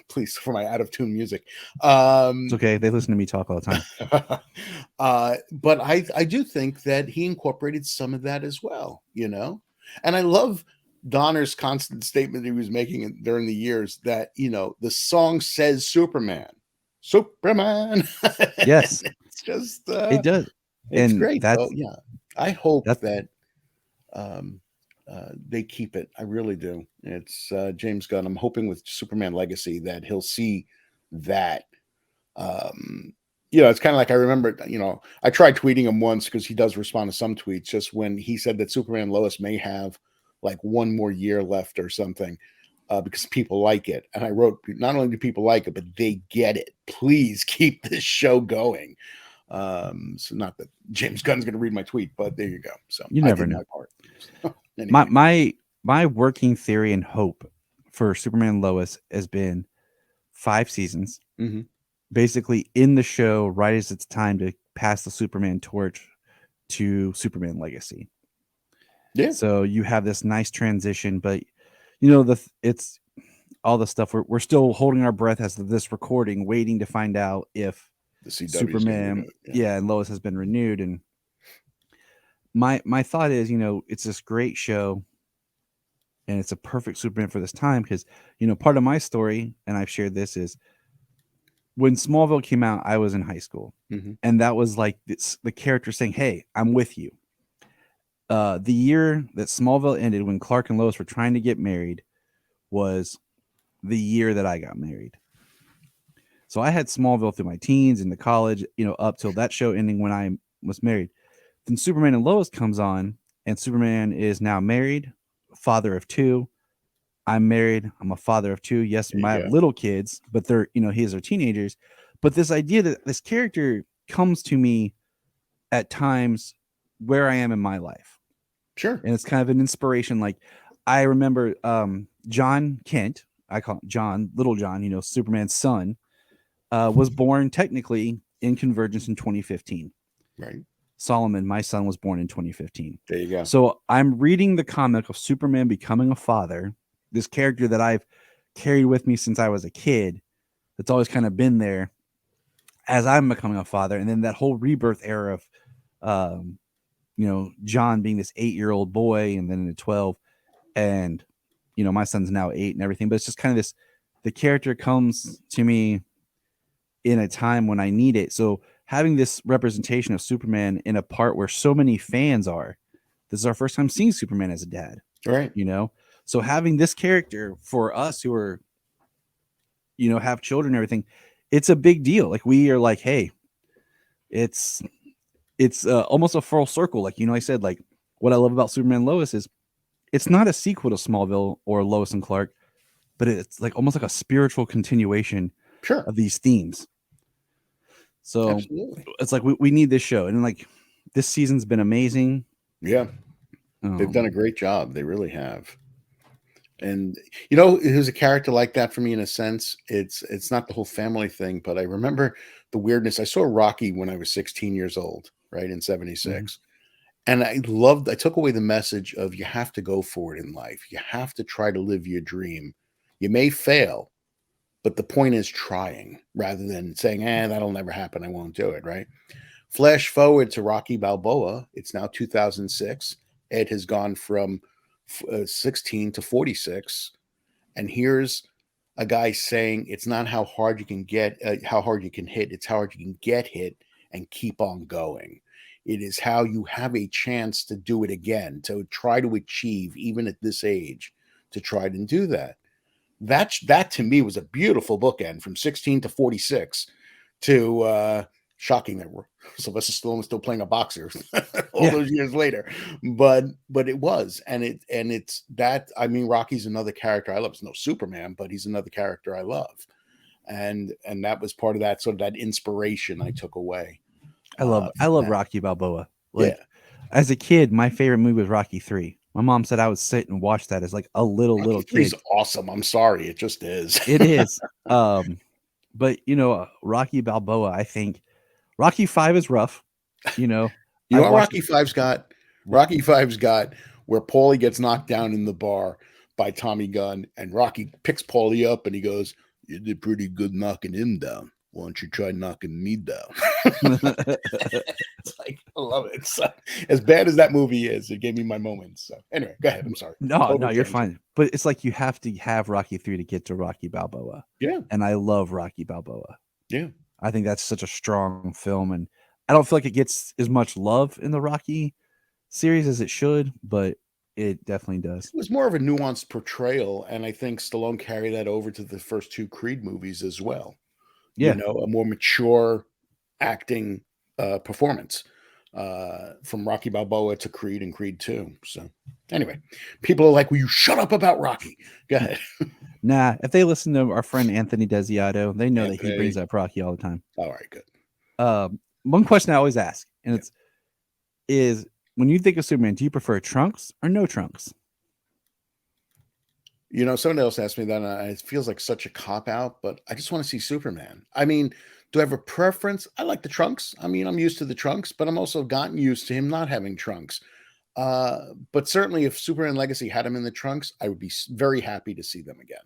please, for my out of tune music. It's okay, they listen to me talk all the time. But I do think that he incorporated some of that as well, and I love Donner's constant statement he was making during the years that the song says Superman. Yes, it's just it does. It's and great. That's, so, yeah, I hope that they keep it. I really do. It's James Gunn. I'm hoping with Superman Legacy that he'll see that. It's kind of like, I remember, I tried tweeting him once because he does respond to some tweets, just when he said that Superman Lois may have like one more year left or something, because people like it. And I wrote, not only do people like it, but they get it. Please keep this show going. So not that James Gunn's going to read my tweet, but there you go. So you never know. Anyway. My working theory and hope for Superman Lois has been 5 seasons, basically in the show right as it's time to pass the Superman torch to Superman Legacy. Yeah. So you have this nice transition, but it's all the stuff we're still holding our breath as of this recording, waiting to find out if The CW Superman, and Lois has been renewed. And my thought is, it's this great show, and it's a perfect Superman for this time because, part of my story, and I've shared this, is when Smallville came out, I was in high school, and that was like the character saying, "Hey, I'm with you." The year that Smallville ended, when Clark and Lois were trying to get married, was the year that I got married. So I had Smallville through my teens into college, up till that show ending when I was married. Then Superman and Lois comes on, and Superman is now married, father of 2. I'm married. I'm a father of 2. Yes, I have little kids, but they're, his are teenagers. But this idea that this character comes to me at times where I am in my life. Sure. And it's kind of an inspiration. Like I remember John Kent, I call him John, Little John, Superman's son, was born technically in Convergence in 2015. Right. Solomon, my son, was born in 2015. There you go. So I'm reading the comic of Superman becoming a father, this character that I've carried with me since I was a kid, that's always kind of been there as I'm becoming a father. And then that whole rebirth era of, John being this 8-year-old boy and then a 12, and, my son's now 8 and everything. But it's just kind of the character comes to me in a time when I need it. So having this representation of Superman in a part where so many fans are, this is our first time seeing Superman as a dad. Right. So having this character for us who are, have children and everything, it's a big deal. Like we are like, hey, it's almost a full circle. Like, I said, like what I love about Superman and Lois is it's not a sequel to Smallville or Lois and Clark, but it's like almost like a spiritual continuation of these themes. So absolutely. It's like we need this show. And like this season's been amazing. Yeah. They've done a great job. They really have. And who's a character like that for me in a sense? It's not the whole family thing, but I remember the weirdness. I saw Rocky when I was 16 years old, right, in 76. And I took away the message of you have to go for it in life. You have to try to live your dream. You may fail, but the point is trying rather than saying, that'll never happen. I won't do it, right? Flash forward to Rocky Balboa. It's now 2006. Ed has gone from 16 to 46. And here's a guy saying it's not how hard you can get, how hard you can hit. It's how hard you can get hit and keep on going. It is how you have a chance to do it again, to try to achieve, even at this age, to try to do that. That to me was a beautiful bookend from 16 to 46 to shocking that Sylvester Stallone was still playing a boxer all those years later. But it was, and it's that, I mean, Rocky's another character I love. It's no Superman, but he's another character I love. And that was part of that sort of that inspiration I took away. I love Rocky Balboa. As a kid, my favorite movie was Rocky 3. My mom said I would sit and watch that as like a little kid. It's awesome. I'm sorry. It just is. It is. But Rocky Balboa, I think Rocky 5 is rough. What Rocky 5's got? Rocky 5's got where Paulie gets knocked down in the bar by Tommy Gunn, and Rocky picks Paulie up and he goes, "You did pretty good knocking him down. Why don't you try knocking me down?" It's like, I love it. So, as bad as that movie is, it gave me my moments. So anyway, go ahead. I'm sorry. No, you're fine. But it's like you have to have Rocky 3 to get to Rocky Balboa. Yeah. And I love Rocky Balboa. Yeah. I think that's such a strong film, and I don't feel like it gets as much love in the Rocky series as it should, but it definitely does. It was more of a nuanced portrayal, and I think Stallone carried that over to the first 2 Creed movies as well. Yeah. A more mature acting performance from Rocky Balboa to Creed and Creed 2. So anyway, people are like, "Will you shut up about Rocky?" Go ahead. Nah, if they listen to our friend Anthony Desiato, they know that he brings up Rocky all the time. All right, good. One question I always ask, and is when you think of Superman, do you prefer trunks or no trunks? Someone else asked me that, and it feels like such a cop-out, but I just want to see Superman. I mean, do I have a preference? I like the trunks. I mean, I'm used to the trunks, but I'm also gotten used to him not having trunks. But certainly if Superman Legacy had him in the trunks, I would be very happy to see them again.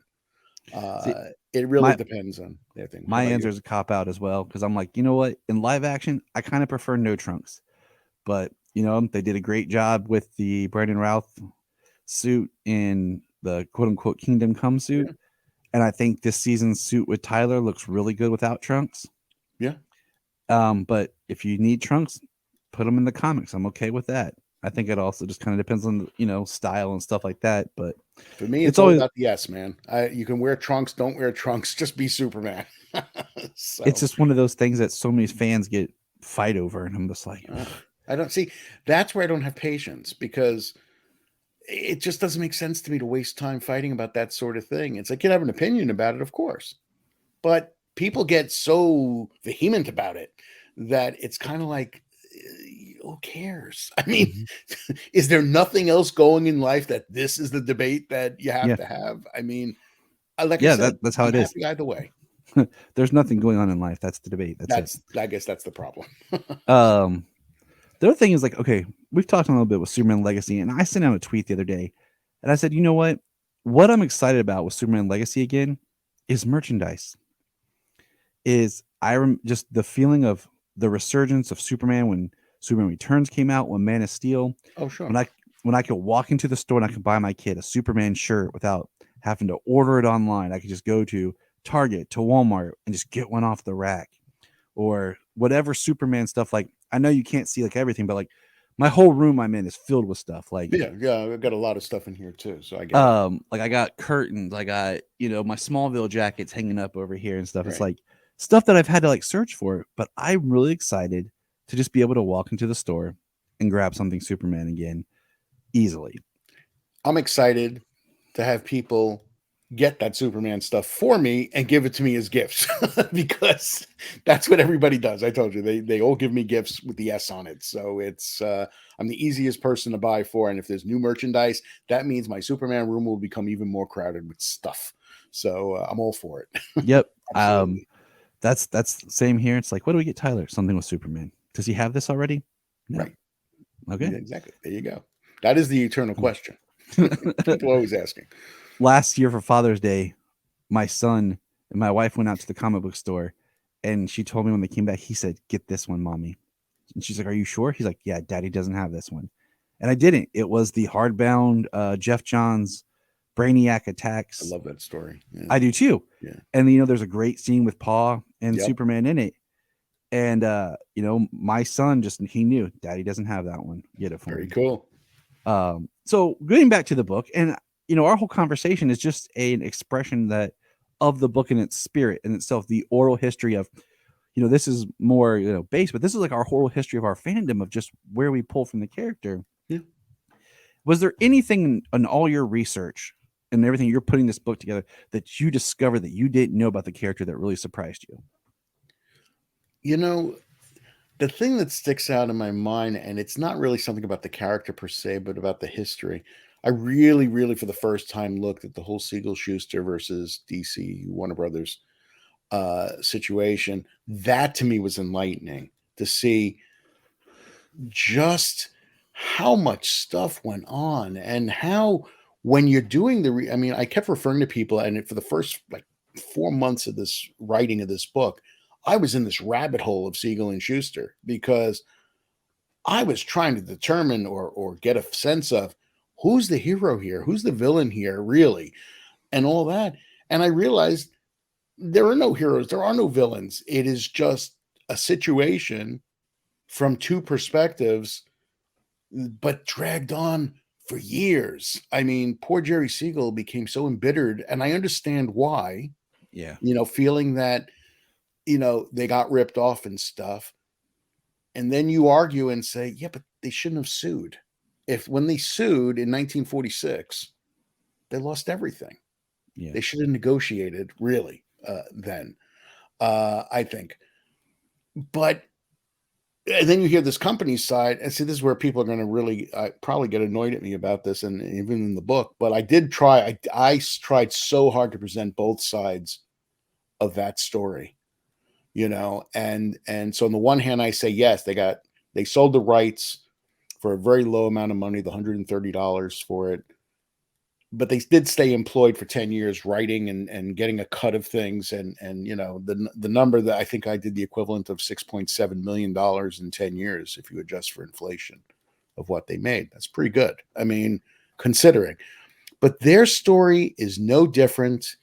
See, It really my depends on their thing. How my about answer you? is a cop out as well because I'm like, you know what? In live action, I kind of prefer no Trunks, but they did a great job with the Brandon Routh suit in the quote unquote Kingdom Come suit, Yeah. and I think this season's suit with Tyler looks really good without Trunks. Yeah. But if you need Trunks, put them in the comics. I'm okay with that. I think it also just kind of depends on style and stuff like that. But For me, it's it's all always about the yes, man. You can wear trunks, don't wear trunks, just be Superman. it's So just one of those things that so many fans get fight over, and I'm just like, I don't see that's where I don't have patience because it just doesn't make sense to me to waste time fighting about that sort of thing. It's like you have an opinion about it, of course, but people get so vehement about it that it's kind of like, who cares? I mean, mhm. is there nothing else going in life that this is the debate that you have Yeah, to have? I mean, like I yeah, said, that's how I'm it is. happy either way. There's nothing going on in life. That's the debate. That's it. I guess that's the problem. Um, the other thing is like, okay, we've talked a little bit with Superman Legacy, and I sent out a tweet the other day, and I said, you know what? What I'm excited about with Superman Legacy again is merchandise. Is just the feeling of the resurgence of Superman when Superman Returns came out, when Man of Steel, Oh, sure. when I could walk into the store and I could buy my kid a Superman shirt without having to order it online. I could just go to Target, to Walmart, and just get one off the rack, or whatever Superman stuff. Like, I know you can't see like everything, but like my whole room I'm in is filled with stuff. Like, Yeah, I've got a lot of stuff in here too, so I get it. like I got curtains, I got my Smallville jackets hanging up over here and stuff. It's Right. like stuff that I've had to like search for, but I'm really excited to just be able to walk into the store and grab something Superman again easily. I'm excited to have people get that Superman stuff for me and give it to me as gifts because that's what everybody does. I told you they all give me gifts with the S on it. So it's I'm the easiest person to buy for. And if there's new merchandise, that means my Superman room will become even more crowded with stuff. So I'm all for it. Yep. Absolutely. That's same here. It's like, what do we get Tyler? Something with Superman. Does he have this already? No. Right. Okay. Yeah, exactly. There you go. That is the eternal question. People always asking. Last year for Father's Day, my son and my wife went out to the comic book store, and she told me when they came back, he said, "Get this one, mommy." And she's like, "Are you sure?" He's like, "Yeah, Daddy doesn't have this one." And I didn't. It was the hardbound Jeff Johns Brainiac I Attacks. love that story. Yeah. I do too. Yeah. And there's a great scene with Paw and Yep. Superman in it. And my son he knew Daddy doesn't have that one. Get it for Very me. cool. So going back to the book, and our whole conversation is just an expression that of the book in its spirit in itself, the oral history of, this is more based, but this is like our whole history of our fandom of just where we pull from the character. Yeah. Was there anything in all your research and everything you're putting this book together that you discovered that you didn't know about the character that really surprised you? The thing that sticks out in my mind, and it's not really something about the character per se, but about the history. I really, really, for the first time, looked at the whole Siegel Schuster versus DC Warner Brothers situation. That to me was enlightening to see just how much stuff went on and how when you're doing I mean, I kept referring to people, and for the first like 4 months of this writing of this book, I was in this rabbit hole of Siegel and Schuster because I was trying to determine or get a sense of who's the hero here, who's the villain here, really, and all that. And I realized there are no heroes, there are no villains. It is just a situation from two perspectives, but dragged on for years. I mean, poor Jerry Siegel became so embittered, and I understand why. Yeah. Feeling that they got ripped off and stuff. And then you argue and say, yeah, but they shouldn't have sued. When they sued in 1946, they lost everything. Yeah. They should have negotiated, really, then, I think. But and then you hear this company's side, and see, this is where people are going to really probably get annoyed at me about this, and even in the book. But I did try. I tried so hard to present both sides of that story. And so on the one hand, I say, yes, they sold the rights for a very low amount of money, the $130 for it. but they did stay employed for 10 years writing and getting a cut of things. And the number that I think I did the equivalent of $6.7 million in 10 years, if you adjust for inflation of what they made. That's pretty good. I mean, considering. But their story is no different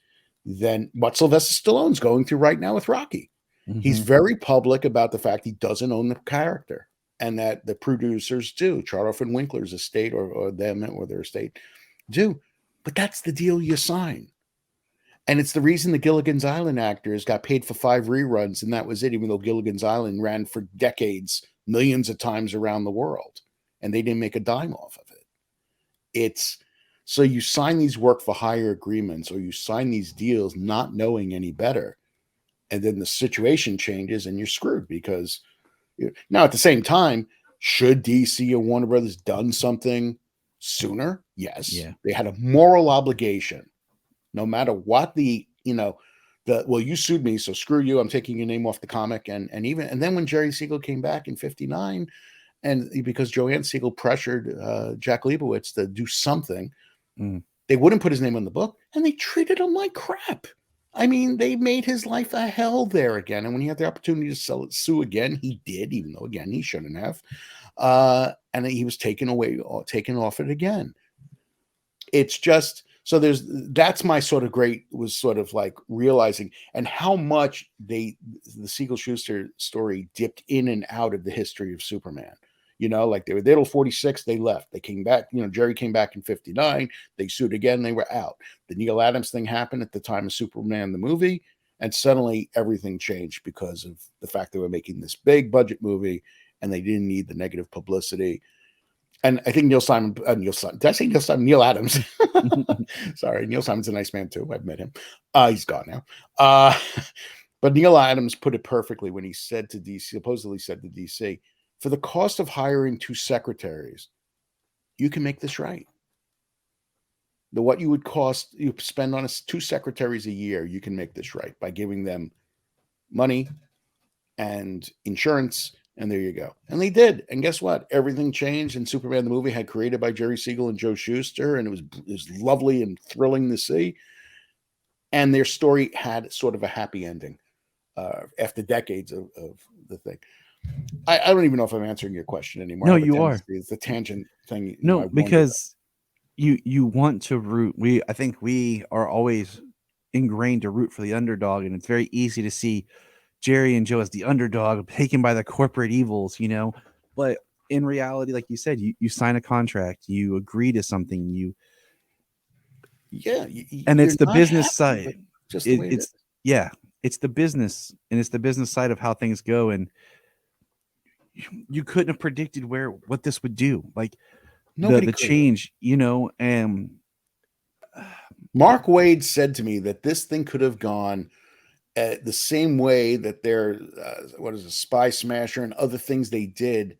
than what Sylvester Stallone's going through right now with Rocky. Mm-hmm. He's very public about the fact he doesn't own the character, and that the producers do. Charlotte and Winkler's estate or them or their estate do. But that's the deal you sign. And it's the reason the Gilligan's Island actors got paid for 5 reruns, and that was it, even though Gilligan's Island ran for decades, millions of times around the world, and they didn't make a dime off of it. It's so you sign these work for hire agreements, or you sign these deals not knowing any better, and then the situation changes and you're screwed. Because now at the same time, should DC or Warner Brothers done something sooner? Yes. Yeah. They had a moral obligation, no matter what well, you sued me, so screw you. I'm taking your name off the comic. And then when Jerry Siegel came back in 59, and because Joanne Siegel pressured Jack Leibowitz to do something, they wouldn't put his name on the book, and they treated him like crap. I mean, they made his life a hell there again. And when he had the opportunity to sue again, he did, even though, again, he shouldn't have. And he was taken off it again. It's just, so that's my sort of was sort of like realizing, and how much the Siegel-Schuster story dipped in and out of the history of Superman. Like they were there till 46, they left. They came back, Jerry came back in 59, they sued again, they were out. The Neil Adams thing happened at the time of Superman, the movie, and suddenly everything changed because of the fact they were making this big budget movie and they didn't need the negative publicity. And I think Neil Adams. Sorry, Neil Simon's a nice man too. I've met him. He's gone now. But Neil Adams put it perfectly when he said to DC, supposedly said to DC, for the cost of hiring 2 secretaries, you can make this right. What you spend on 2 secretaries a year, you can make this right by giving them money and insurance, and there you go. And they did. And guess what? Everything changed, and Superman the movie had created by Jerry Siegel and Joe Shuster, and it was lovely and thrilling to see. And their story had sort of a happy ending after decades of the thing. I don't even know if I'm answering your question anymore. No, you are. It's the tangent thing. No, because you want to root. I think we are always ingrained to root for the underdog, and it's very easy to see Jerry and Joe as the underdog taken by the corporate evils, But in reality, like you said, you sign a contract, you agree to something, and it's the business side. Just the way it's the business, and it's the business side of how things go, and you couldn't have predicted what this would do. Like the change, and Mark Waid said to me that this thing could have gone the same way that their Spy Smasher and other things they did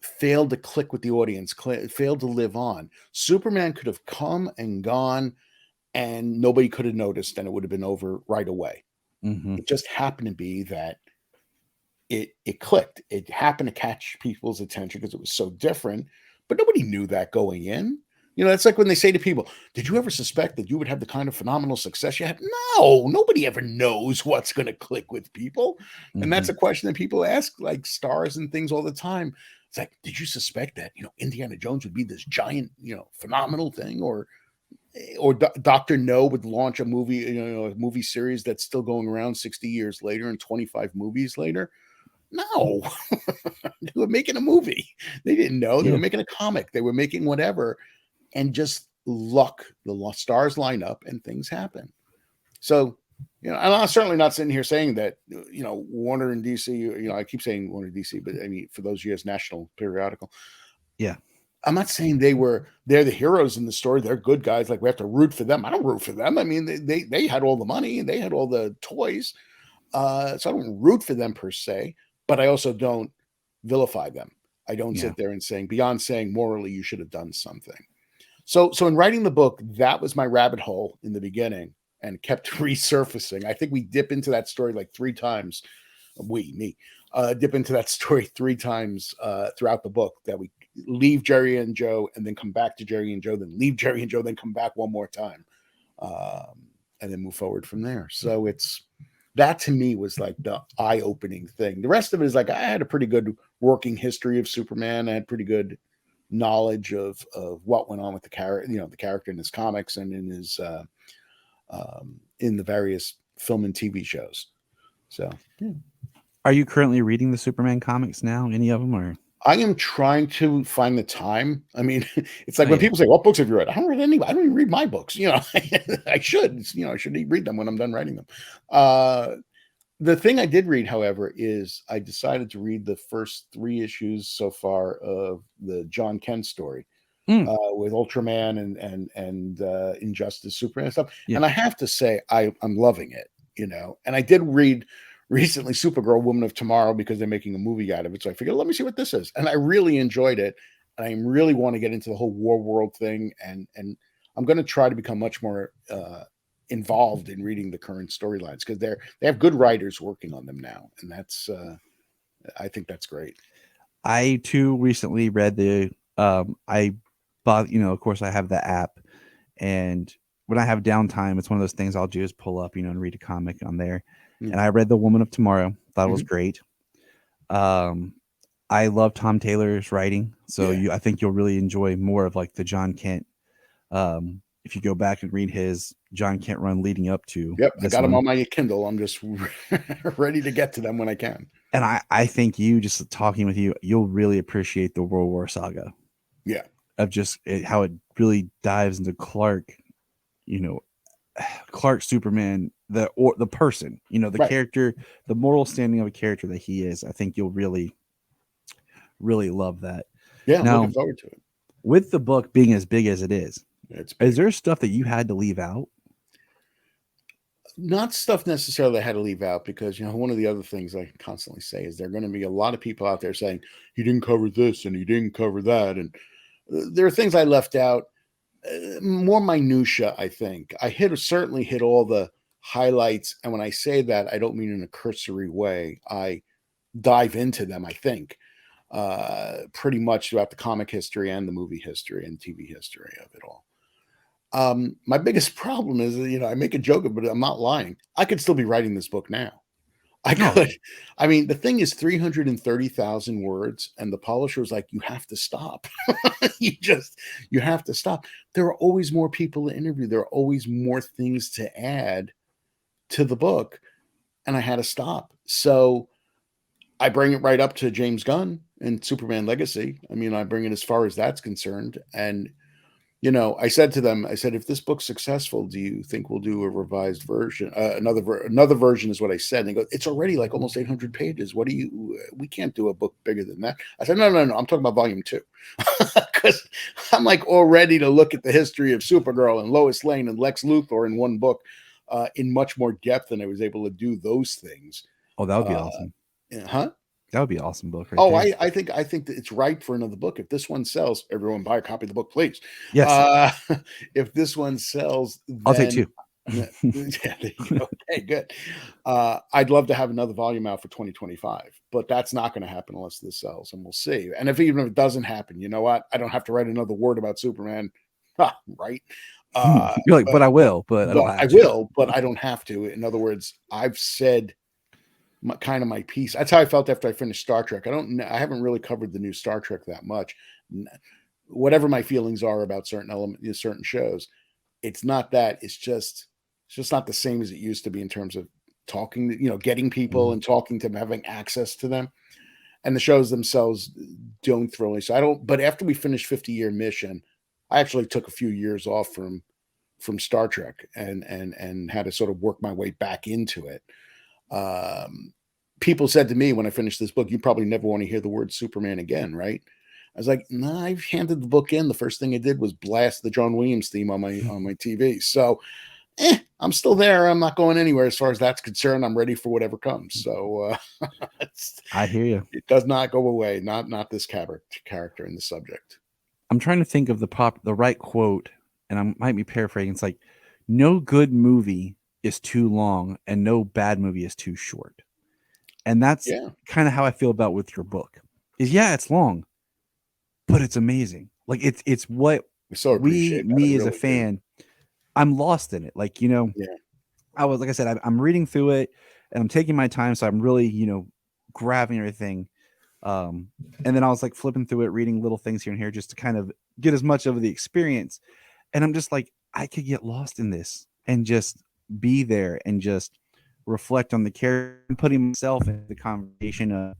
failed to click with the audience, failed to live on. Superman could have come and gone, and nobody could have noticed, and it would have been over right away. Mm-hmm. It just happened to be that it clicked. It happened to catch people's attention because it was so different, but nobody knew that going in. It's like when they say to people, did you ever suspect that you would have the kind of phenomenal success you had? No, nobody ever knows what's going to click with people. Mm-hmm. And that's a question that people ask, like stars and things all the time. It's like, did you suspect that, Indiana Jones would be this giant, phenomenal thing, or Dr. No would launch a movie, a movie series that's still going around 60 years later and 25 movies later? No, they were making a movie. They didn't know. They were making a comic. They were making whatever, and just luck. The stars line up and things happen. So, I'm certainly not sitting here saying that, Warner and DC, I keep saying Warner and DC, but I mean, for those years, national periodical. Yeah. I'm not saying they're the heroes in the story. They're good guys. Like we have to root for them. I don't root for them. I mean, they had all the money and they had all the toys. So I don't root for them per se, but I also don't vilify them. I don't sit there and beyond saying morally, you should have done something. So in writing the book, that was my rabbit hole in the beginning and kept resurfacing. I think we dip into that story like 3 times. Dip into that story 3 times throughout the book that leave Jerry and Joe, and then come back to Jerry and Joe, then leave Jerry and Joe, then come back one more time, and then move forward from there. So that to me was like the eye-opening thing. The rest of it is like, I had a pretty good working history of Superman. I had pretty good knowledge of what went on with the character, the character in his comics and in his in the various film and TV shows. So, yeah. Are you currently reading the Superman comics now? Any of them, or? I am trying to find the time. I mean, it's like when people say, "What books have you read?" I don't read any. I don't even read my books. I should. I should read them when I'm done writing them. The thing I did read, however, is I decided to read the first 3 issues so far of the John Kent story with Ultraman and Injustice, Superman and stuff. Yeah. And I have to say, I'm loving it. And I did read recently Supergirl, Woman of Tomorrow, because they're making a movie out of it. So I figured, let me see what this is. And I really enjoyed it. And I really want to get into the whole War World thing. And I'm going to try to become much more involved in reading the current storylines, because they have good writers working on them now. And that's, I think that's great. I too recently read I bought, of course I have the app, and when I have downtime, it's one of those things I'll just pull up, and read a comic on there. And I read The Woman of Tomorrow. Thought it was great. I love Tom Taylor's writing. So I think you'll really enjoy more of like the John Kent. If you go back and read his John Kent run leading up to. Yep. I got them on my Kindle. I'm just ready to get to them when I can. And I think just talking with you, you'll really appreciate the World War saga. Yeah. Of just how it really dives into Clark, Clark Superman, the person, the character, the moral standing of a character that he is. I think you'll really, really love that. Yeah, I'm looking forward to it. With the book being as big as it is there stuff that you had to leave out? Not stuff necessarily I had to leave out, because one of the other things I constantly say is there are going to be a lot of people out there saying he didn't cover this and he didn't cover that, and there are things I left out. More minutia, I think. I certainly hit all the highlights, and when I say that, I don't mean in a cursory way. I dive into them, I think, pretty much throughout the comic history and the movie history and TV history of it all. My biggest problem is, I make a joke of it, but I'm not lying. I could still be writing this book now. I could. I mean, the thing is 330,000 words, and the publisher was like, you have to stop. you have to stop. There are always more people to interview. There are always more things to add to the book, and I had to stop. So I bring it right up to James Gunn and Superman Legacy. I mean, I bring it as far as that's concerned. And, I said to them, if this book's successful, do you think we'll do a revised version? Another version is what I said. And they go, it's already like almost 800 pages. We can't do a book bigger than that. I said, no. I'm talking about volume 2. Because I'm like all ready to look at the history of Supergirl and Lois Lane and Lex Luthor in one book in much more depth than I was able to do those things. Oh, that would be awesome. Huh? That would be an awesome book. There. I think that it's ripe for another book. If this one sells, everyone buy a copy of the book, please. Yes. If this one sells, I'll take 2. Okay, good. I'd love to have another volume out for 2025, but that's not going to happen unless this sells, and we'll see. And even if it doesn't happen, you know what? I don't have to write another word about Superman, right? You're like, but I will, but I don't have to. I will, but I don't have to. In other words, I've said my piece. That's how I felt after I finished Star Trek. I haven't really covered the new Star Trek that much. Whatever my feelings are about certain elements, certain shows, it's not that. It's just not the same as it used to be in terms of talking, getting people and talking to them, having access to them. And the shows themselves don't thrill me. So but after we finished 50-Year Mission, I actually took a few years off from Star Trek and had to sort of work my way back into it. People said to me when I finished this book, you probably never want to hear the word Superman again, right? I was like, nah, I've handed the book in. The first thing I did was blast the John Williams theme on my TV. So I'm still there. I'm not going anywhere as far as that's concerned. I'm ready for whatever comes. So I hear you. It does not go away. Not this character in the subject. I'm trying to think of the right quote, and I might be paraphrasing. It's like, no good movie is too long and no bad movie is too short. And that's kind of how I feel about with your book. It's long, but it's amazing. Like it's what We so appreciate that. me I as a really do. fan, I'm lost in it. Like, you know, Yeah. I was, like I said, I'm reading through it and I'm taking my time. So I'm really, you know, grabbing everything. And then I was like flipping through it, reading little things here and here just to kind of get as much of the experience. And I'm just like, I could get lost in this and just be there and just reflect on the character and putting myself in the conversation of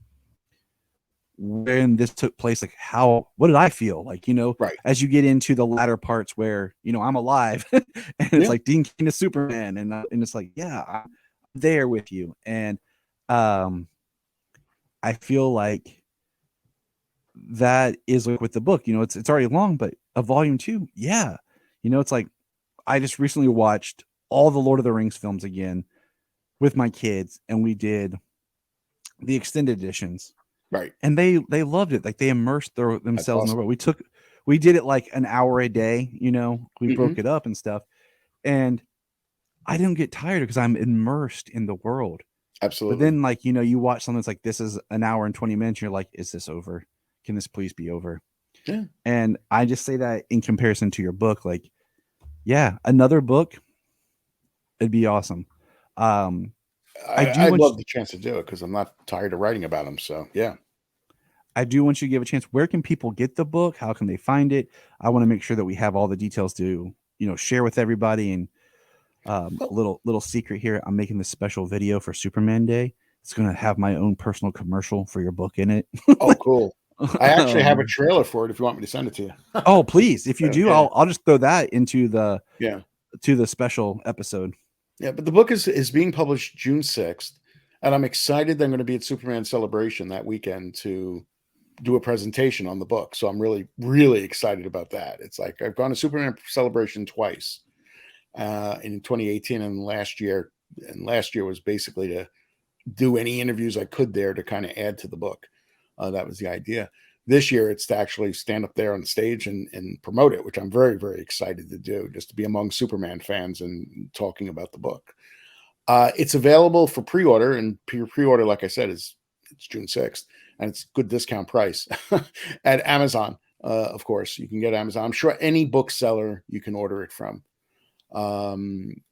when this took place. Like, what did I feel like, you know, Right. as you get into the latter parts where, you know, I'm alive and it's Yeah. like Dean King is Superman. And it's like, yeah, I'm there with you. And, I feel like that is like with the book, you know, it's already long, but a volume 2, yeah. You know, it's like I just recently watched all the Lord of the Rings films again with my kids, and we did the extended editions, Right. and they loved it. Like they immersed themselves in the awesome. world. We did it like an hour a day, you know, we broke it up and stuff, and I didn't get tired because I'm immersed in the world. Absolutely. But then, like, you know, you watch something that's like, this is an hour and 20 minutes. You're like, is this over? Can this please be over? Yeah. And I just say that in comparison to your book, like, yeah, another book, it'd be awesome. I'd love the chance to do it because I'm not tired of writing about them. So yeah. I do want you to give a chance. Where can people get the book? How can they find it? I want to make sure that we have all the details to, you know, share with everybody. And a little secret here, I'm making this special video for Superman Day. It's going to have my own personal commercial for your book in it. Oh, cool. I actually have a trailer for it if you want me to send it to you. Oh, please. If you do, Okay. I'll just throw that into the special episode. Yeah, but the book is being published June 6th, and I'm excited that I'm going to be at Superman Celebration that weekend to do a presentation on the book. So I'm really, really excited about that. It's like I've gone to Superman Celebration twice in 2018 and last year. And last year was basically to do any interviews I could there to kind of add to the book. That was the idea. This year, it's to actually stand up there on stage and promote it, which I'm very, very excited to do, just to be among Superman fans and talking about the book. It's available for pre-order, and pre-order, like I said, it's June 6th, and it's good discount price at Amazon. Of course, you can get Amazon. I'm sure any bookseller you can order it from.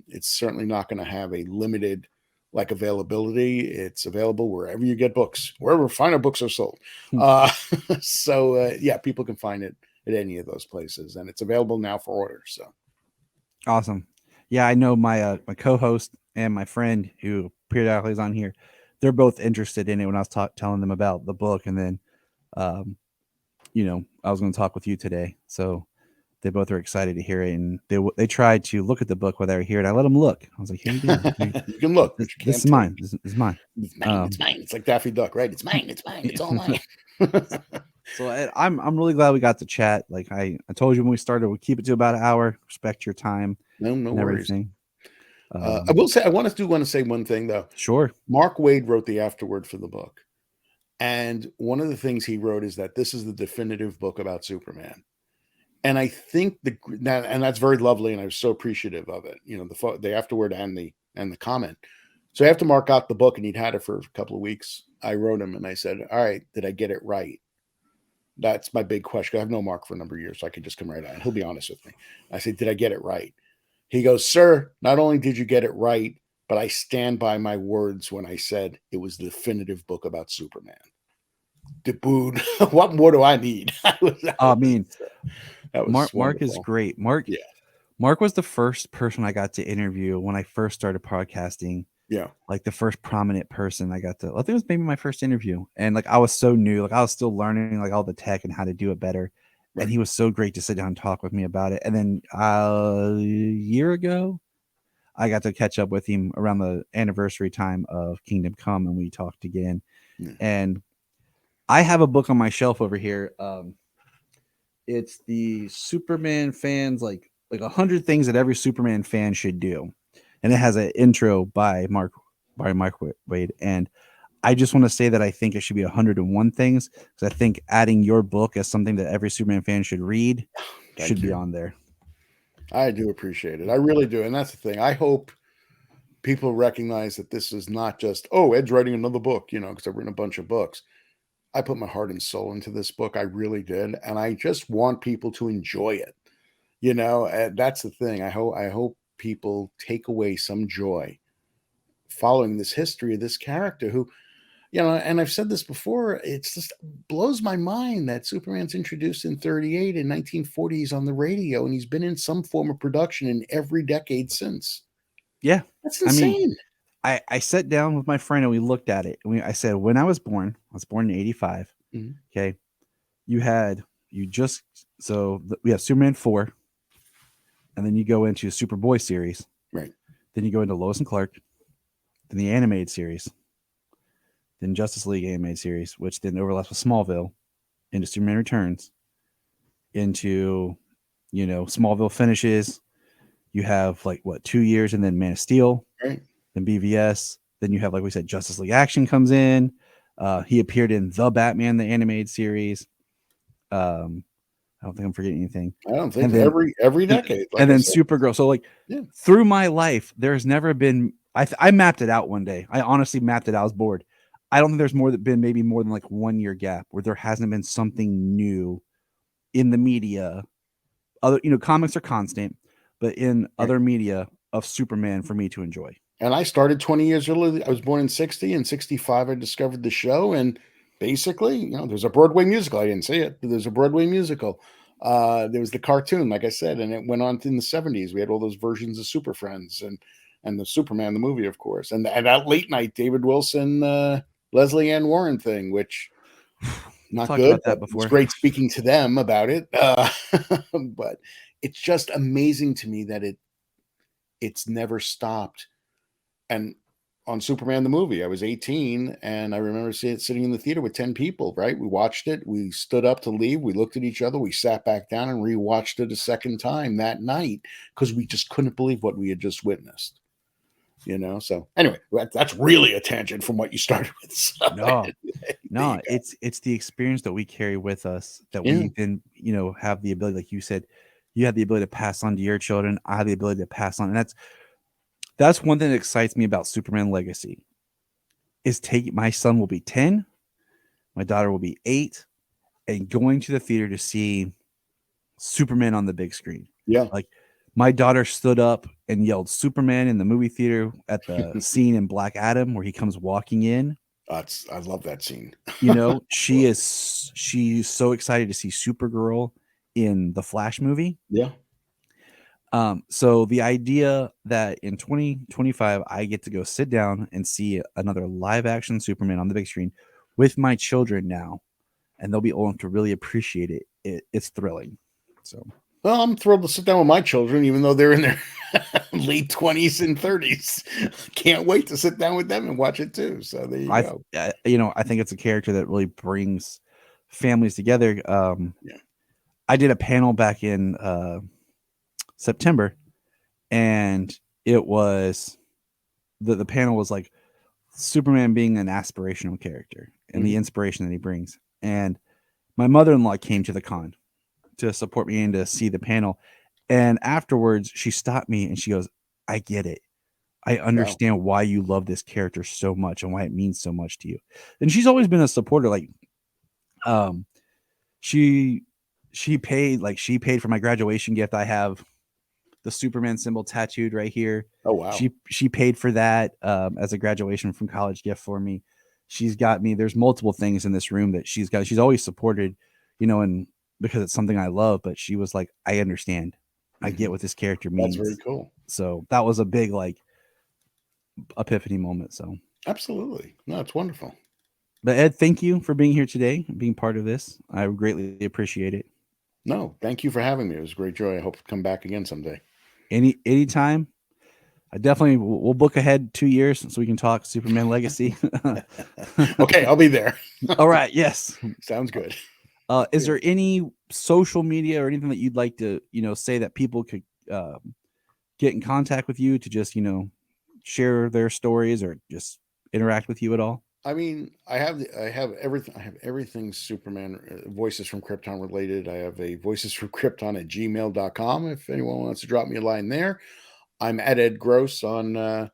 It's certainly not going to have a limited availability. It's available wherever you get books, wherever finer books are sold. Yeah, people can find it at any of those places, and it's available now for order. So awesome. Yeah, I know my co-host and my friend who periodically is on here, they're both interested in it when I was telling them about the book. And then, you know, I was going to talk with you today. So they both are excited to hear it. And they tried to look at the book while they were here, and I let them look. I was like, here you go. You can look. This is mine. This is mine. It's mine. It's mine. It's like Daffy Duck, right? It's mine. It's mine. It's all mine. So I'm really glad we got to chat. Like I told you when we started, we'll keep it to about an hour. Respect your time. No worries. Everything. I will say, I want to say one thing though. Sure. Mark Waid wrote the afterword for the book, and one of the things he wrote is that this is the definitive book about Superman. And I think and that's very lovely, and I was so appreciative of it. You know, the afterword and the comment. So after Mark got the book and he'd had it for a couple of weeks, I wrote him and I said, "All right, did I get it right?" That's my big question. I've known Mark for a number of years, so I can just come right out and he'll be honest with me. I said, "Did I get it right?" He goes, "Sir, not only did you get it right, but I stand by my words when I said it was the definitive book about Superman." Dude, what more do I need? I mean, Mark is great. Mark was the first person I got to interview when I first started podcasting. Yeah. Like the first prominent person I got to, I think it was maybe my first interview. And like, I was so new, like I was still learning like all the tech and how to do it better. Right. And he was so great to sit down and talk with me about it. And then a year ago, I got to catch up with him around the anniversary time of Kingdom Come, and we talked again. Yeah. And I have a book on my shelf over here. It's the Superman fans, like 100 things that every Superman fan should do. And it has an intro by Mark Waid. And I just want to say that I think it should be 101 things, because I think adding your book as something that every Superman fan should read should be on there. I do appreciate it. I really do. And that's the thing. I hope people recognize that this is not just, oh, Ed's writing another book, you know, because I've written a bunch of books. I put my heart and soul into this book. I really did, and I just want people to enjoy it. That's the thing. I hope people take away some joy following this history of this character who, and I've said this before, it's just blows my mind that Superman's introduced in 38 and 1940s on the radio, and he's been in some form of production in every decade since. Yeah. That's I insane. mean, I sat down with my friend and we looked at it. I said, when I was born in 85. Mhm. Okay. We have Superman 4, and then you go into Superboy series. Right. Then you go into Lois and Clark, then the animated series, then Justice League animated series, which then overlaps with Smallville, into Superman Returns, into, Smallville finishes. You have 2 years, and then Man of Steel, Right. then BVS. Then you have, like we said, Justice League Action comes in. He appeared in The Batman, the animated series. I don't think I'm forgetting anything. I don't think And then- every decade. Like and I then said. Supergirl. So Yeah. through my life, there's never been. I mapped it out one day. I honestly mapped it. I was bored. I don't think there's been maybe more than 1 year gap where there hasn't been something new in the media. Other comics are constant, but in other media of Superman for me to enjoy. And I started 20 years early. I was born in 60. In 65, I discovered the show. And basically, there's a Broadway musical. I didn't see it, but there's a Broadway musical. There was the cartoon, like I said, and it went on in the 70s. We had all those versions of Super Friends and the Superman, the movie, of course. And that late night David Wilson, Leslie Ann Warren thing, which not Talked good. about that But before. it's great speaking to them about it. But it's just amazing to me that it's never stopped. And on Superman the movie, I was 18, and I remember sitting in the theater with 10 people, right? We watched it. We stood up to leave. We looked at each other. We sat back down and rewatched it a second time that night because we just couldn't believe what we had just witnessed. So anyway, that's really a tangent from what you started with. So, No, it's the experience that we carry with us that we then, have the ability, like you said, you have the ability to pass on to your children. I have the ability to pass on. And that's one thing that excites me about Superman Legacy is my son will be 10, my daughter will be 8, and going to the theater to see Superman on the big screen. Yeah. Like my daughter stood up and yelled Superman in the movie theater at the scene in Black Adam where he comes walking in. I love that scene. She's so excited to see Supergirl in the Flash movie. Yeah. So the idea that in 2025 I get to go sit down and see another live action Superman on the big screen with my children now, and they'll be old enough to really appreciate it. It's thrilling. So, well, I'm thrilled to sit down with my children, even though they're in their late 20s and 30s. Can't wait to sit down with them and watch it too. So there you go. I think it's a character that really brings families together. I did a panel back in September, and it was the panel was like Superman being an aspirational character and the inspiration that he brings. And my mother-in-law came to the con to support me and to see the panel. And afterwards she stopped me and she goes, I get it. I understand why you love this character so much and why it means so much to you. And she's always been a supporter. Like, she paid for my graduation gift. I have the Superman symbol tattooed right here. Oh, wow. She paid for that as a graduation from college gift for me. She's got me. There's multiple things in this room that she's got. She's always supported, and because it's something I love, but she was like, I understand. I get what this character means. That's very cool. So that was a big epiphany moment. So absolutely. No, it's wonderful. But Ed, thank you for being here today and being part of this. I greatly appreciate it. No, thank you for having me. It was a great joy. I hope to come back again someday. Anytime. I definitely we'll book ahead 2 years so we can talk Superman Legacy. Okay, I'll be there. All right. Yes. Sounds good. Is there any social media or anything that you'd like to, say that people could get in contact with you to just, share their stories or just interact with you at all? I mean, I have everything. I have everything Superman Voices from Krypton related. I have a Voices from Krypton at gmail.com. If anyone wants to drop me a line there, I'm at Ed Gross on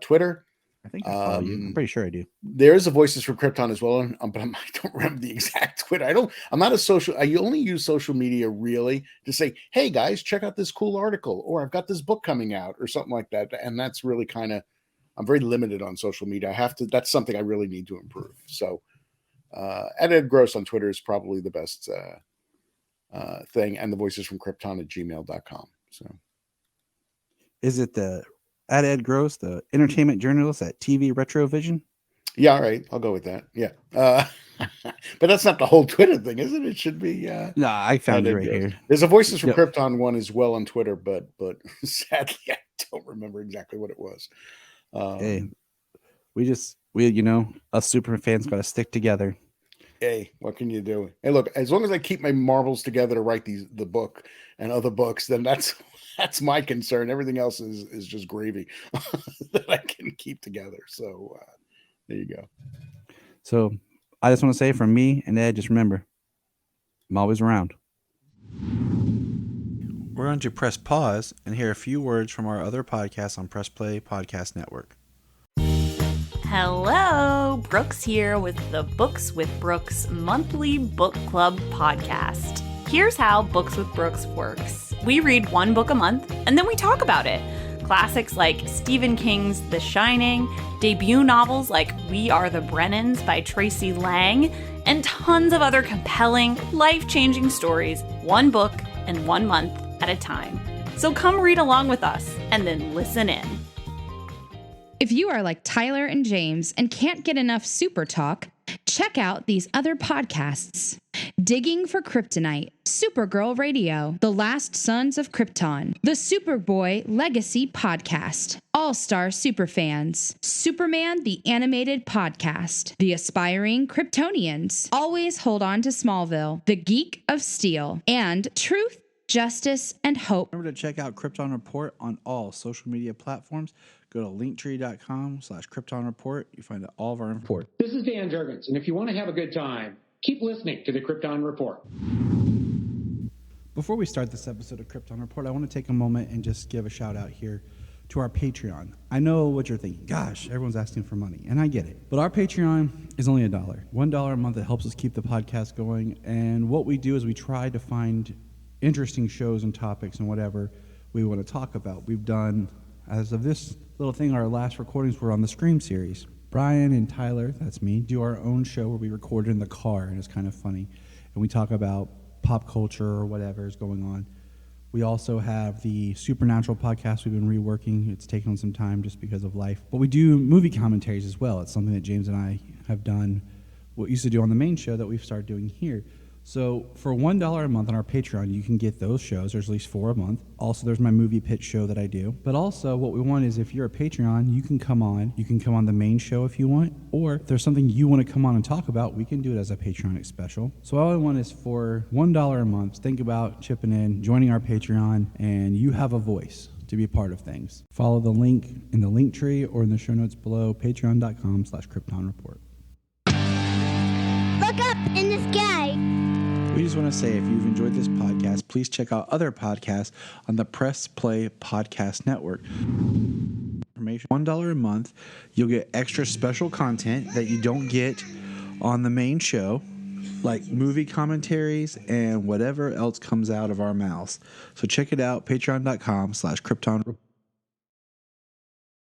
Twitter. I think I follow you. I'm pretty sure I do. There's a Voices from Krypton as well, but I don't remember the exact Twitter. I'm not a social. I only use social media really to say, "Hey guys, check out this cool article," or "I've got this book coming out," or something like that. And that's really kind of. I'm very limited on social media. I have to. That's something I really need to improve. So, at Ed Gross on Twitter is probably the best thing, and the Voices from Krypton at gmail.com. So, is it the at Ed Gross, the entertainment journalist at TV Retrovision? Yeah, all right. I'll go with that. Yeah. But that's not the whole Twitter thing, is it? It should be. No, I found it right here. There's a Voices from Krypton one as well on Twitter, but sadly, I don't remember exactly what it was. Hey, we us super fans got to stick together. Hey, what can you do? Hey, look, as long as I keep my marbles together to write the book and other books, then that's my concern. Everything else is just gravy that I can keep together. So there you go. So I just want to say from me and Ed, just remember, I'm always around. We're going to press pause and hear a few words from our other podcasts on Press Play Podcast Network. Hello, Brooks here with the Books with Brooks monthly book club podcast. Here's how Books with Brooks works. We read one book a month and then we talk about it. Classics like Stephen King's The Shining, debut novels like We Are the Brennans by Tracy Lang, and tons of other compelling, life-changing stories, one book and 1 month at a time. So come read along with us and then listen in. If you are like Tyler and James and can't get enough super talk, check out these other podcasts. Digging for Kryptonite, Supergirl Radio, The Last Sons of Krypton, the Superboy Legacy Podcast, All-Star Superfans, Superman the Animated Podcast, The Aspiring Kryptonians, Always Hold On to Smallville, The Geek of Steel, and Truth, Justice, and Hope. Remember to check out Krypton Report on all social media platforms. Go to linktree.com/Krypton Report. You find all of our report. This is Dan Jurgens, and if you want to have a good time, keep listening to the Krypton Report. Before we start this episode of Krypton Report, I want to take a moment and just give a shout out here to our Patreon. I know what you're thinking. Gosh, everyone's asking for money, and I get it. But our Patreon is only $1. $1 a month. It helps us keep the podcast going. And what we do is we try to find interesting shows and topics and whatever we want to talk about. We've done, as of this little thing, our last recordings were on the Scream series. Brian and Tyler, that's me, do our own show where we record in the car, and it's kind of funny. And we talk about pop culture or whatever is going on. We also have the Supernatural podcast we've been reworking. It's taken on some time just because of life. But we do movie commentaries as well. It's something that James and I have done, what we used to do on the main show that we've started doing here. So for $1 a month on our Patreon, you can get those shows. There's at least 4 a month. Also, there's my movie pitch show that I do. But also, what we want is if you're a Patreon, you can come on. You can come on the main show if you want. Or if there's something you want to come on and talk about, we can do it as a Patreon special. So all I want is for $1 a month, think about chipping in, joining our Patreon, and you have a voice to be a part of things. Follow the link in the link tree or in the show notes below, patreon.com/Krypton Report. Look up in the sky. We just want to say, if you've enjoyed this podcast, please check out other podcasts on the Press Play Podcast Network. Information $1 a month, you'll get extra special content that you don't get on the main show, like movie commentaries and whatever else comes out of our mouths. So check it out, patreon.com/Krypton.